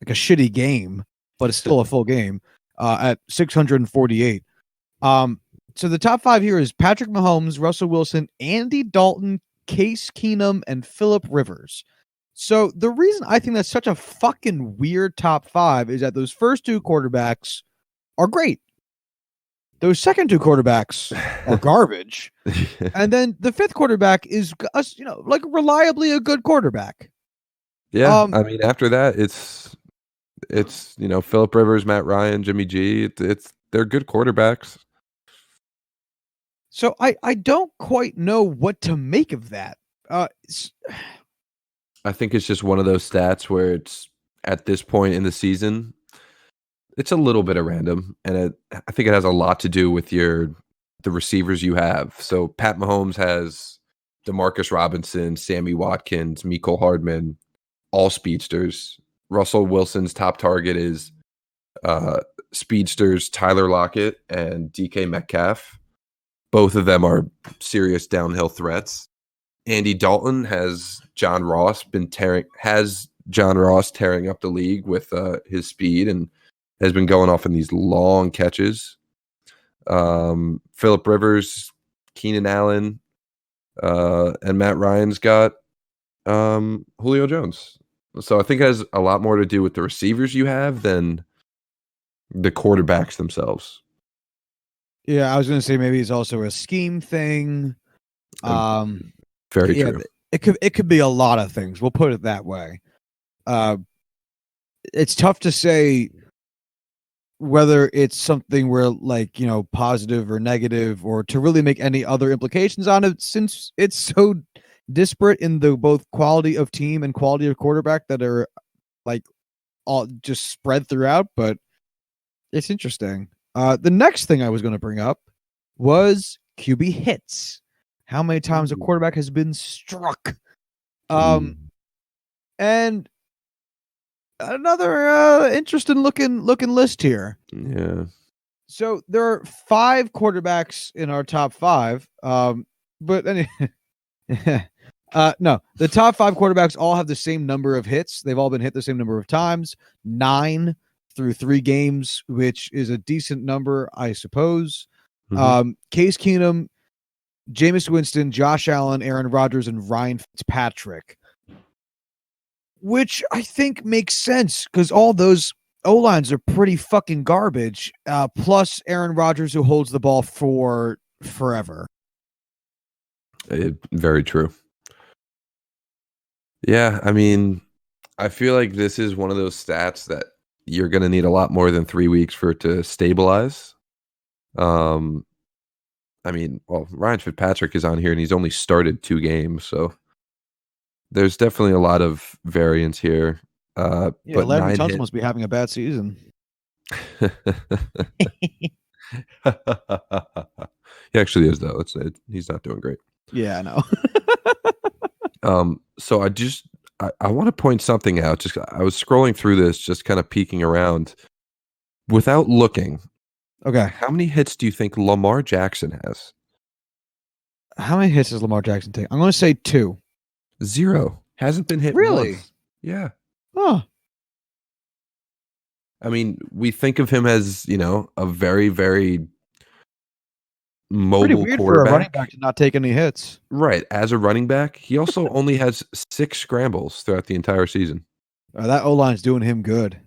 like a shitty game, but it's still a full game at 648. So the top five here is Patrick Mahomes, Russell Wilson, Andy Dalton, Case Keenum, and Phillip Rivers. So the reason I think that's such a fucking weird top five is that those first two quarterbacks are great. Those second two quarterbacks are garbage. And then the fifth quarterback is, like reliably a good quarterback. Yeah. I mean, after that, it's Phillip Rivers, Matt Ryan, Jimmy G. They're good quarterbacks. So I don't quite know what to make of that. s- I think it's just one of those stats where it's at this point in the season, it's a little bit of random, and I think it has a lot to do with the receivers you have. So Pat Mahomes has Demarcus Robinson, Sammy Watkins, Mecole Hardman, all speedsters. Russell Wilson's top target is speedsters Tyler Lockett and DK Metcalf. Both of them are serious downhill threats. Andy Dalton has John Ross tearing up the league with his speed and has been going off in these long catches. Phillip Rivers, Keenan Allen, and Matt Ryan's got Julio Jones. So I think it has a lot more to do with the receivers you have than the quarterbacks themselves. yeah, I was going to say maybe it's also a scheme thing. Very Yeah, true. it could be a lot of things. We'll put it that way. It's tough to say whether it's something where, like, you know, positive or negative, or to really make any other implications on it, since it's so disparate in the both quality of team and quality of quarterback that are like all just spread throughout. But it's interesting. The next thing I was going to bring up was QB hits. How many times a quarterback has been struck? And another interesting looking list here. Yeah. So there are 5 quarterbacks in our top 5. But anyway, no, the top 5 quarterbacks all have the same number of hits. They've all been hit the same number of times, 9 through 3 games, which is a decent number, I suppose. Case Keenum, Jameis Winston, Josh Allen, Aaron Rodgers, and Ryan Fitzpatrick, which I think makes sense because all those O-lines are pretty fucking garbage. Plus Aaron Rodgers, who holds the ball for forever. Very true. Yeah, I mean, I feel like this is one of those stats that you're going to need a lot more than 3 weeks for it to stabilize. I mean, well, Ryan Fitzpatrick is on here and he's only started 2 games, so there's definitely a lot of variance here. Yeah, but Larry 9 Tunsil must be having a bad season. He actually is, though. He's not doing great. Yeah, I know. So I want to point something out. Just I was scrolling through this, just kind of peeking around without looking. Okay. How many hits do you think Lamar Jackson has? How many hits does Lamar Jackson take? I'm going to say 2. 0. Hasn't been hit Really? once. Yeah. Oh. I mean, we think of him as, you know, a very, very mobile Pretty weird quarterback. for a running back to not take any hits. Right. As a running back, he also only has 6 scrambles throughout the entire season. That O-line's doing him good.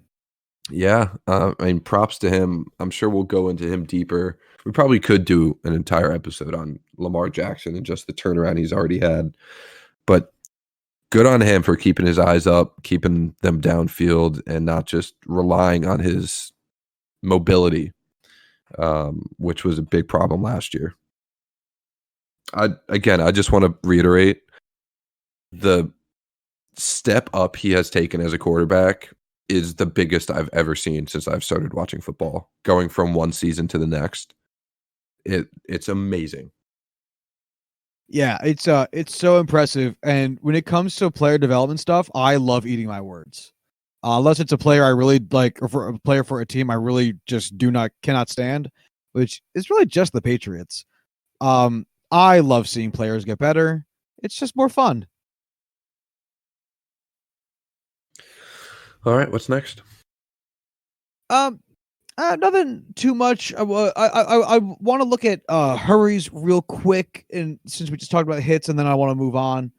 Yeah. I mean, props to him. I'm sure we'll go into him deeper. We probably could do an entire episode on Lamar Jackson and just the turnaround he's already had. But good on him for keeping his eyes up, keeping them downfield, and not just relying on his mobility, which was a big problem last year. I just want to reiterate the step up he has taken as a quarterback is the biggest I've ever seen since I've started watching football. Going from one season to the next, it's amazing. Yeah, it's so impressive. And when it comes to player development stuff, I love eating my words. Unless it's a player I really like, or for a player for a team I really just cannot stand, which is really just the Patriots. I love seeing players get better. It's just more fun. All right, what's next? Nothing too much. I want to look at hurries real quick, and since we just talked about hits, and then I want to move on.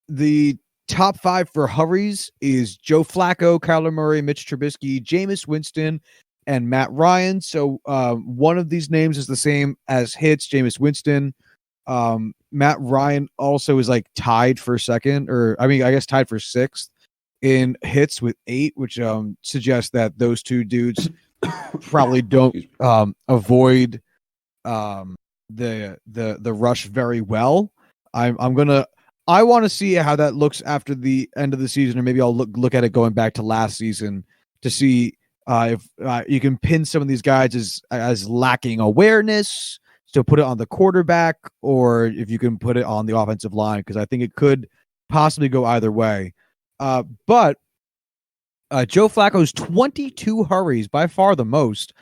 The top 5 for hurries is Joe Flacco, Kyler Murray, Mitch Trubisky, Jameis Winston, and Matt Ryan. So one of these names is the same as hits, Jameis Winston. Matt Ryan also is like tied for second, or I mean, I guess tied for 6th in hits with 8, which suggests that those two dudes probably don't avoid the rush very well. I want to see how that looks after the end of the season, or maybe I'll look at it going back to last season to see if you can pin some of these guys as lacking awareness, so put it on the quarterback, or if you can put it on the offensive line, because I think it could possibly go either way. But Joe Flacco's 22 hurries, by far the most,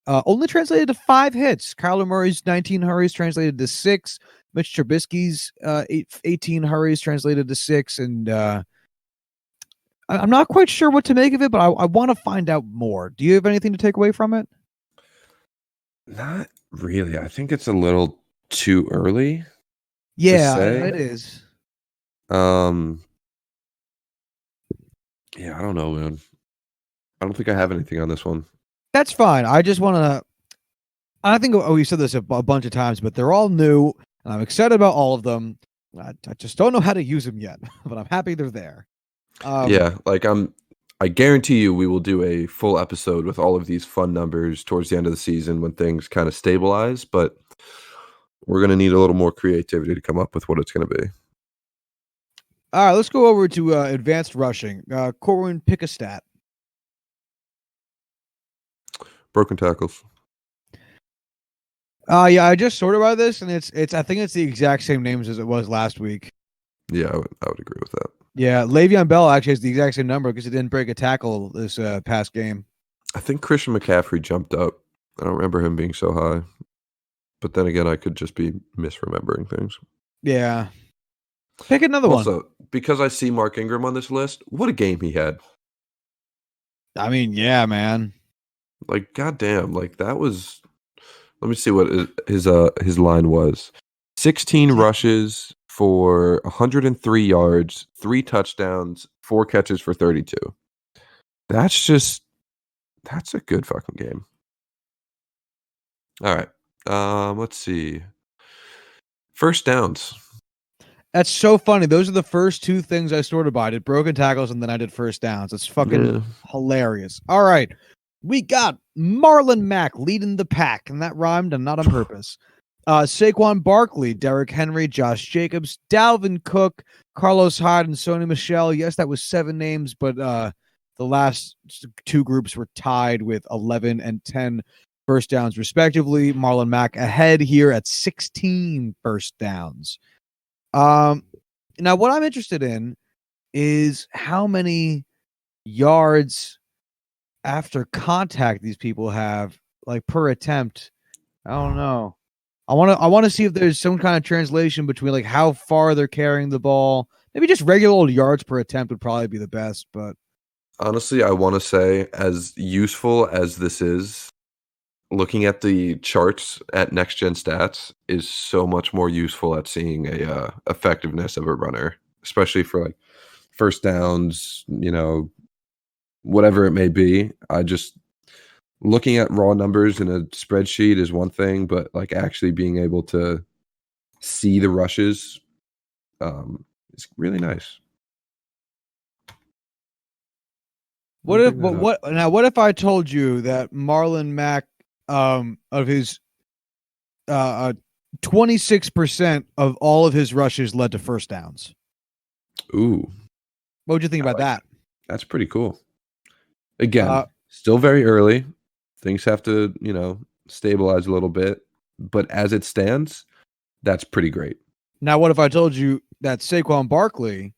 only translated to 5 hits. Kyler Murray's 19 hurries translated to 6. Mitch Trubisky's 18 hurries translated to 6. And I'm not quite sure what to make of it, but I want to find out more. Do you have anything to take away from it? Not really. I think it's a little too early. Yeah, it is. Yeah, I don't know, man. I don't think I have anything on this one. That's fine. I just want to. I think we said this a bunch of times, but they're all new, and I'm excited about all of them. I just don't know how to use them yet, but I'm happy they're there. Yeah, like I guarantee you we will do a full episode with all of these fun numbers towards the end of the season when things kind of stabilize, but we're going to need a little more creativity to come up with what it's going to be. All right, let's go over to advanced rushing. Corwin, pick a stat. Broken tackles. Yeah, I just sorted by this, and it's. I think it's the exact same names as it was last week. Yeah, I would agree with that. Yeah, Le'Veon Bell actually has the exact same number because he didn't break a tackle this past game. I think Christian McCaffrey jumped up. I don't remember him being so high. But then again, I could just be misremembering things. Yeah. Pick another one. Also, because I see Mark Ingram on this list, what a game he had. I mean, yeah, man. Like, goddamn, like that was. Let me see what his line was. 16 rushes for 103 yards, 3 touchdowns, 4 catches for 32. That's a good fucking game. All right. Let's see. First downs. That's so funny. Those are the first 2 things I sorted by. I did broken tackles and then I did first downs. It's fucking hilarious. All right. We got Marlon Mack leading the pack, and that rhymed and not on purpose. Saquon Barkley, Derrick Henry, Josh Jacobs, Dalvin Cook, Carlos Hyde, and Sony Michel. Yes, that was 7 names, but the last 2 groups were tied with 11 and 10 first downs, respectively. Marlon Mack ahead here at 16 first downs. Now, what I'm interested in is how many yards after contact these people have, like, per attempt. I don't know. I want to see if there's some kind of translation between like how far they're carrying the ball. Maybe just regular old yards per attempt would probably be the best. But honestly, I want to say, as useful as this is, looking at the charts at Next Gen Stats is so much more useful at seeing a effectiveness of a runner, especially for like first downs, whatever it may be. Looking at raw numbers in a spreadsheet is one thing, but like actually being able to see the rushes is really nice. What if I told you that Marlon Mack, of his 26% of all of his rushes led to first downs? Ooh. What would you think about that? That's pretty cool. Again, still very early. Things have to, stabilize a little bit. But as it stands, that's pretty great. Now, what if I told you that Saquon Barkley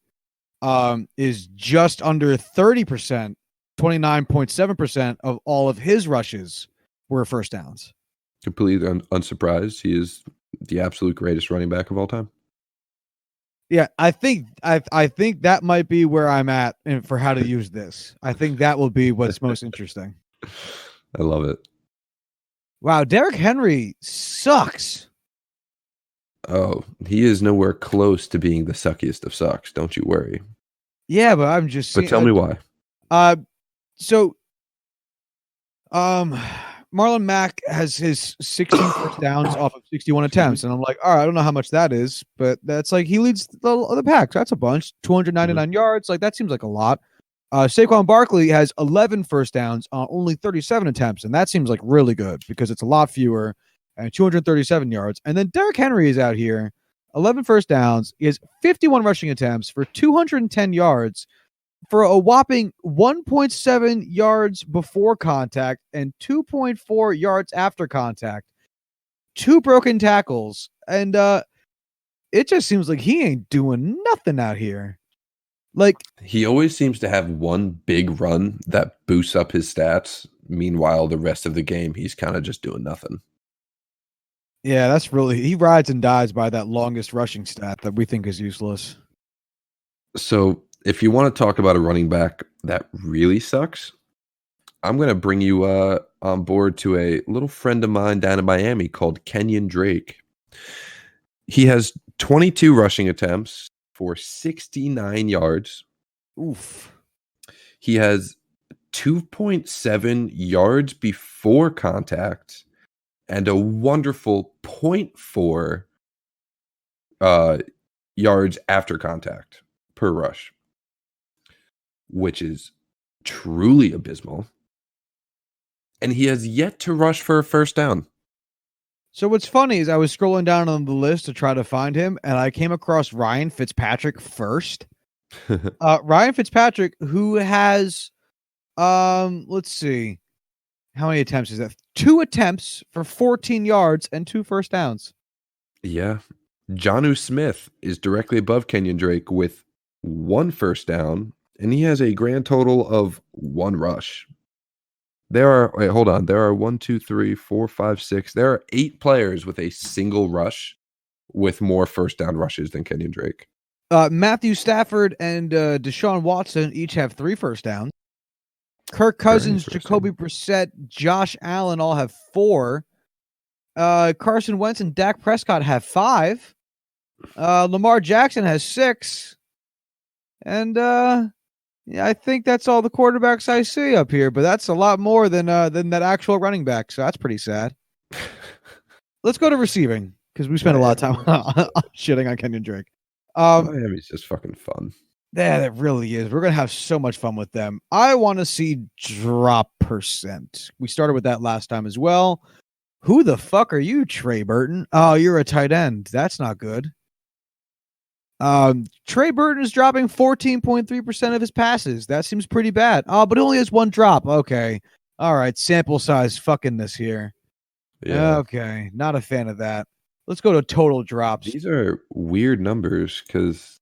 is just under 30%, 29.7% of all of his rushes were first downs? Completely unsurprised. He is the absolute greatest running back of all time. Yeah, I think that might be where I'm at for how to use this. I think that will be what's most interesting. I love it. Wow, Derrick Henry sucks. Oh, he is nowhere close to being the suckiest of sucks. Don't you worry. Yeah, but I'm just saying. But tell me why. Marlon Mack has his 16 first downs off of 61 attempts. And I'm like, all right, I don't know how much that is, but that's like he leads the pack. So that's a bunch. 299 yards. Like that seems like a lot. Saquon Barkley has 11 first downs on only 37 attempts. And that seems like really good because it's a lot fewer and 237 yards. And then Derrick Henry is out here 11 first downs. He has 51 rushing attempts for 210 yards for a whopping 1.7 yards before contact and 2.4 yards after contact. 2 broken tackles. And it just seems like he ain't doing nothing out here. Like, he always seems to have one big run that boosts up his stats. Meanwhile, the rest of the game, he's kind of just doing nothing. yeah, that's really, he rides and dies by that longest rushing stat that we think is useless. So if you want to talk about a running back that really sucks, I'm going to bring you on board to a little friend of mine down in Miami called Kenyon Drake. He has 22 rushing attempts for 69 yards. Oof. He has 2.7 yards before contact and a wonderful 0.4 yards after contact per rush, which is truly abysmal. And he has yet to rush for a first down. So what's funny is I was scrolling down on the list to try to find him, and I came across Ryan Fitzpatrick first. Ryan Fitzpatrick, who has, let's see, how many attempts is that? 2 attempts for 14 yards and 2 first downs. Yeah. Jonnu Smith is directly above Kenyon Drake with 1 first down, and he has a grand total of 1 rush. There are 1, 2, 3, 4, 5, 6. There are 8 players with a single rush with more first down rushes than Kenyon Drake. Matthew Stafford and Deshaun Watson each have 3 first downs. Kirk Cousins, Jacoby Brissett, Josh Allen all have 4. Carson Wentz and Dak Prescott have 5. Lamar Jackson has 6. And yeah, I think that's all the quarterbacks I see up here, but that's a lot more than that actual running back, so that's pretty sad. Let's go to receiving, because we spent a lot of time shitting on Kenyon Drake. Miami's just fucking fun. Yeah, that really is. We're going to have so much fun with them. I want to see drop percent. We started with that last time as well. Who the fuck are you, Trey Burton? Oh, you're a tight end. That's not good. Trey Burton is dropping 14.3% of his passes. That seems pretty bad. Oh, but he only has 1 drop. Okay. All right. Sample size fuckingness here. Yeah. Okay. Not a fan of that. Let's go to total drops. These are weird numbers because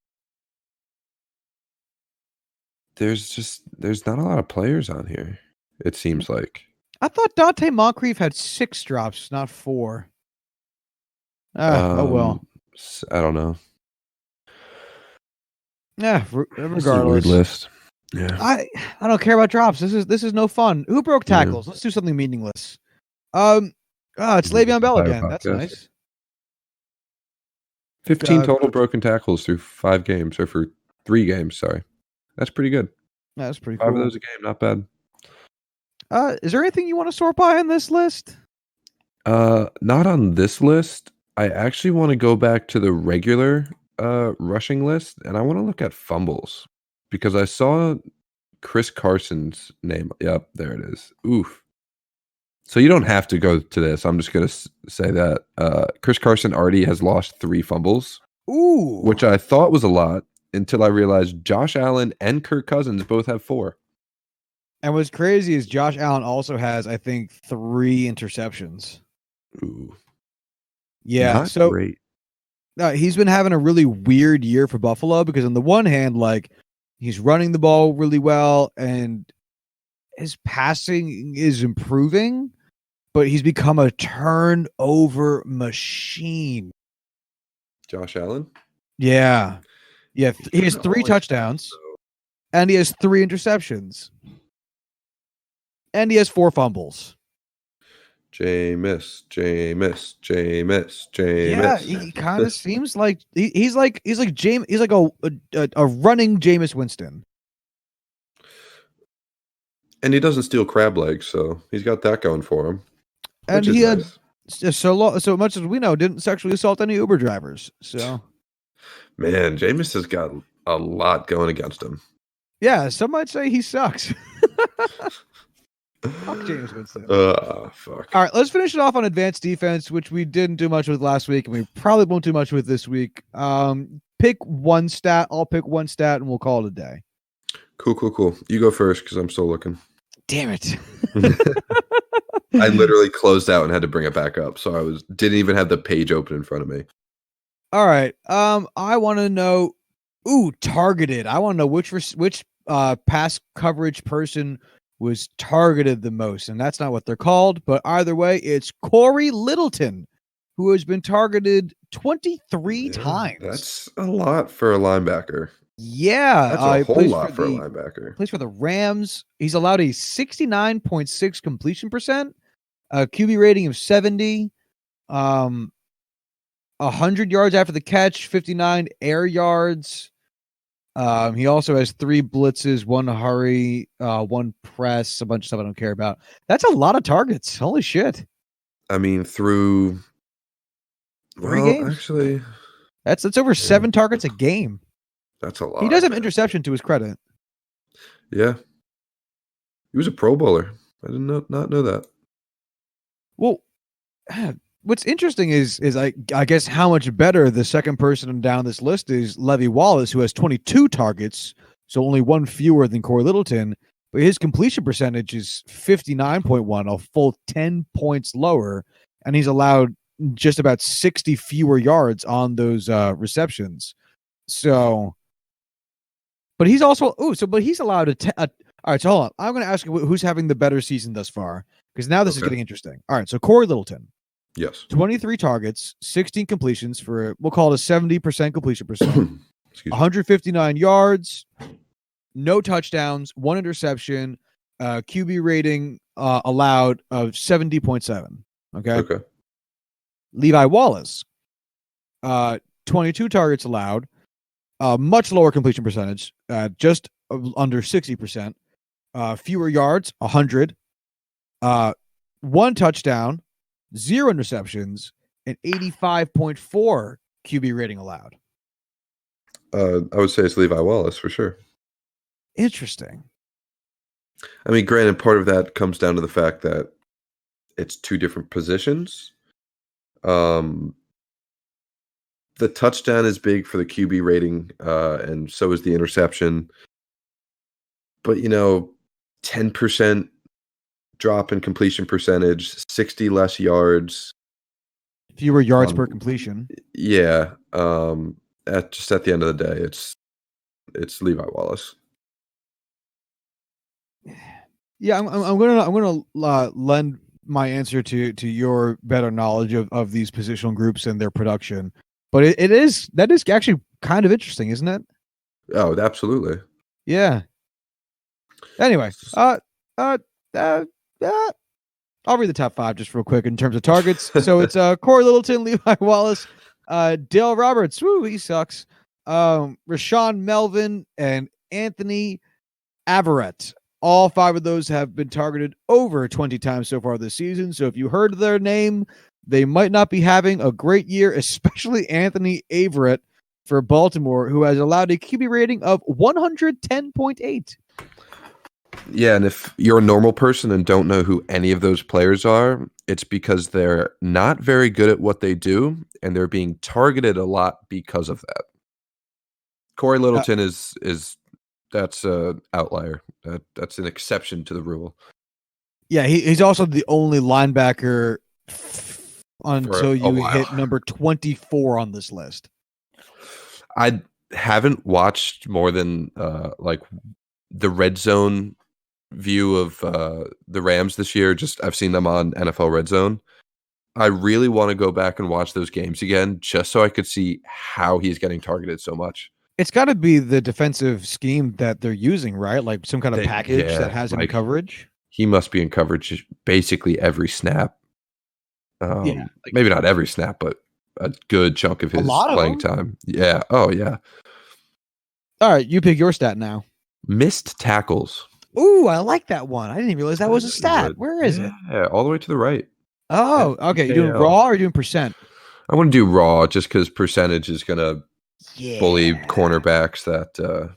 there's not a lot of players on here, it seems like. I thought Dante Moncrief had 6 drops, not 4. Oh well. I don't know. Yeah, regardless. This is a weird list. Yeah. I don't care about drops. This is no fun. Who broke tackles? Yeah. Let's do something meaningless. It's Le'Veon Bell again. Podcast. That's nice. 15 total broken tackles through 5 games, or for 3 games, sorry. That's pretty good. That's pretty cool. 5 of those a game, not bad. Is there anything you want to sort by on this list? Not on this list. I actually want to go back to the regular rushing list, and I want to look at fumbles because I saw Chris Carson's name. Yep, there it is. Oof. So you don't have to go to this. I'm just going to say that Chris Carson already has lost 3 fumbles. Ooh. Which I thought was a lot until I realized Josh Allen and Kirk Cousins both have 4. And what's crazy is Josh Allen also has, I think, 3 interceptions. Ooh. Yeah. Not so great. He's been having a really weird year for Buffalo because on the one hand, like, he's running the ball really well and his passing is improving, but he's become a turnover machine. Josh Allen? Yeah. Yeah. He has 3 touchdowns and he has 3 interceptions. And he has 4 fumbles. Jameis. Yeah, he kind of seems like he's like a running Jameis Winston. And he doesn't steal crab legs, so he's got that going for him. And he had so much as we know didn't sexually assault any Uber drivers. So, man, Jameis has got a lot going against him. Yeah, some might say he sucks. Fuck James Winston. Fuck. All right, let's finish it off on advanced defense, which we didn't do much with last week, and we probably won't do much with this week. Pick one stat. I'll pick one stat, and we'll call it a day. Cool. You go first because I'm still looking. Damn it. I literally closed out and had to bring it back up, so didn't even have the page open in front of me. All right. I want to know. Targeted. I want to know which pass coverage person was targeted the most, and that's not what they're called. But either way, it's Corey Littleton, who has been targeted 23 times. That's a lot for a linebacker. Yeah, that's a whole lot for a linebacker. Plays for the Rams. He's allowed a 69.6 completion percent, a QB rating of 70, 100 yards after the catch, 59 air yards. He also has 3 blitzes, 1 hurry, 1 press, a bunch of stuff I don't care about. That's a lot of targets. Holy shit. I mean, through 3 games. Actually, that's over 7 targets a game. That's a lot. He does have interception to his credit. Yeah. He was a Pro Bowler. I did not know that. Well, what's interesting is I guess how much better the second person down this list is Levi Wallace, who has 22 targets, so only 1 fewer than Corey Littleton, but his completion percentage is 59.1, a full 10 points lower, and he's allowed just about 60 fewer yards on those receptions. So, but he's also but he's allowed all right, so hold on. I'm going to ask you who's having the better season thus far, because now this is getting interesting. All right, so Corey Littleton. Yes. 23 targets, 16 completions for, we'll call it a 70% completion percent. 159 yards, no touchdowns, 1 interception, QB rating allowed of 70.7. Okay. Levi Wallace, 22 targets allowed, much lower completion percentage, just under 60%, fewer yards, 100, 1 touchdown, 0 interceptions, and 85.4 QB rating allowed. I would say it's Levi Wallace for sure. Interesting. I mean, granted, part of that comes down to the fact that it's 2 different positions. The touchdown is big for the QB rating, and so is the interception. But, 10% drop in completion percentage, 60 less yards. Fewer yards per completion. Yeah. At the end of the day, it's Levi Wallace. Yeah, I'm gonna lend my answer to your better knowledge of these positional groups and their production. But that is actually kind of interesting, isn't it? Oh, absolutely. Yeah. Anyway, I'll read the top 5 just real quick in terms of targets. So it's Corey Littleton, Levi Wallace, Dale Roberts, he sucks. Rashawn Melvin and Anthony Averett. All 5 of those have been targeted over 20 times so far this season. So if you heard their name, they might not be having a great year, especially Anthony Averett for Baltimore, who has allowed a QB rating of 110.8. Yeah, and if you're a normal person and don't know who any of those players are, it's because they're not very good at what they do, and they're being targeted a lot because of that. Corey Littleton that's an outlier. That's an exception to the rule. Yeah, he's also the only linebacker until you hit number 24 on this list. I haven't watched more than the red zone view of the Rams this year. Just I've seen them on NFL Red Zone. I really want to go back and watch those games again just so I could see how he's getting targeted so much. It's got to be the defensive scheme that they're using, right? Like some kind of package that has him in coverage. He must be in coverage basically every snap. Maybe not every snap, but a good chunk of his playing time. Yeah. Oh, yeah. All right, you pick your stat now. Missed tackles. Ooh, I like that one. I didn't realize that was a stat. Where is it? Yeah, all the way to the right. Oh, okay. You're doing raw or you're doing percent? I want to do raw just because percentage is going to bully cornerbacks that,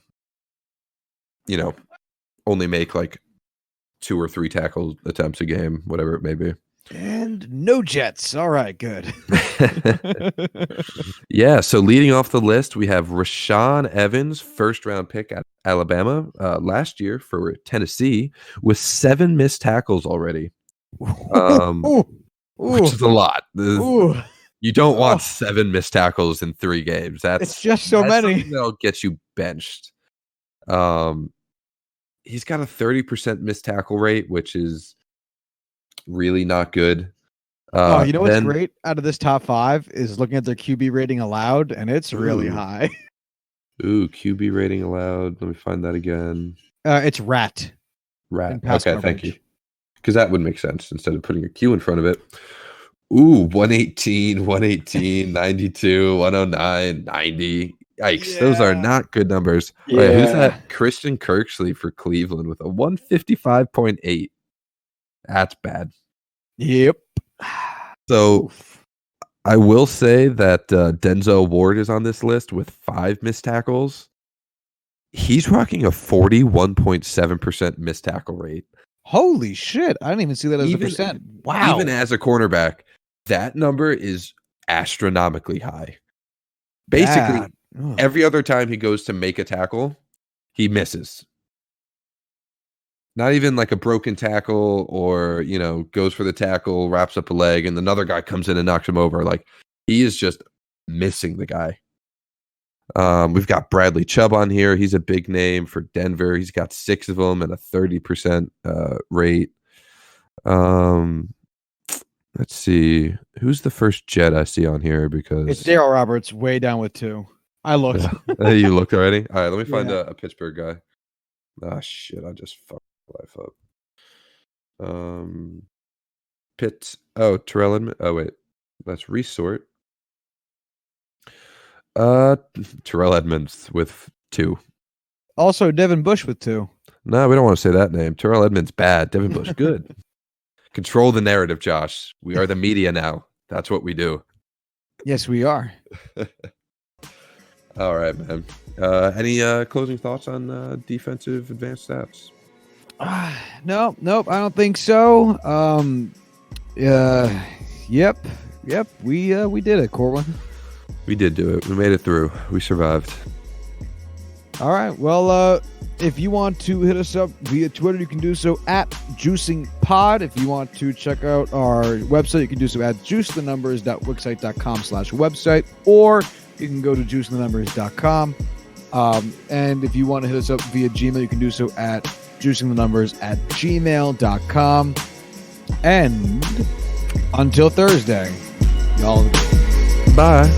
only make like 2 or 3 tackle attempts a game, whatever it may be. And no Jets. All right, good. Yeah, so leading off the list, we have Rashaan Evans, first-round pick at Alabama last year for Tennessee, with 7 missed tackles already, which is a lot. You don't want 7 missed tackles in 3 games. It's just so many. That'll get you benched. He's got a 30% missed tackle rate, which is really not good. You know what's great out of this top 5 is looking at their QB rating allowed, and it's really high. Ooh, QB rating allowed. Let me find that again. It's rat. Okay, coverage. Thank you. Because that would make sense instead of putting a Q in front of it. Ooh, 118, 92, 109, 90. Yikes, those are not good numbers. Yeah. Right, who's that? Christian Kirksey for Cleveland with a 155.8. That's bad. Yep. So I will say that Denzel Ward is on this list with 5 missed tackles. He's rocking a 41.7% missed tackle rate. Holy shit. I didn't even see that as a percent. Wow. Even as a cornerback, that number is astronomically high. Basically, every other time he goes to make a tackle, he misses. Not even like a broken tackle or, goes for the tackle, wraps up a leg, and another guy comes in and knocks him over. Like, he is just missing the guy. We've got Bradley Chubb on here. He's a big name for Denver. He's got 6 of them at a 30% rate. Let's see. Who's the first Jet I see on here? Because it's Darryl Roberts, way down with 2. I looked. You looked already? All right, let me find a Pittsburgh guy. Ah, shit. I just fucked life up. Terrell Edmonds. Oh, wait. That's Resort. Terrell Edmonds with 2. Also, Devin Bush with 2. No, we don't want to say that name. Terrell Edmonds, bad. Devin Bush, good. Control the narrative, Josh. We are the media now. That's what we do. Yes, we are. All right, man. Any closing thoughts on defensive advanced stats? Nope. I don't think so. Yep. We did it, Corwin. We did do it. We made it through. We survived. All right. Well, if you want to hit us up via Twitter, you can do so at JuicingPod. If you want to check out our website, you can do so at juicethenumbers.wixsite.com/website, or you can go to juicethenumbers.com. And if you want to hit us up via Gmail, you can do so at juicingthenumbers@gmail.com. And until Thursday, y'all. Bye.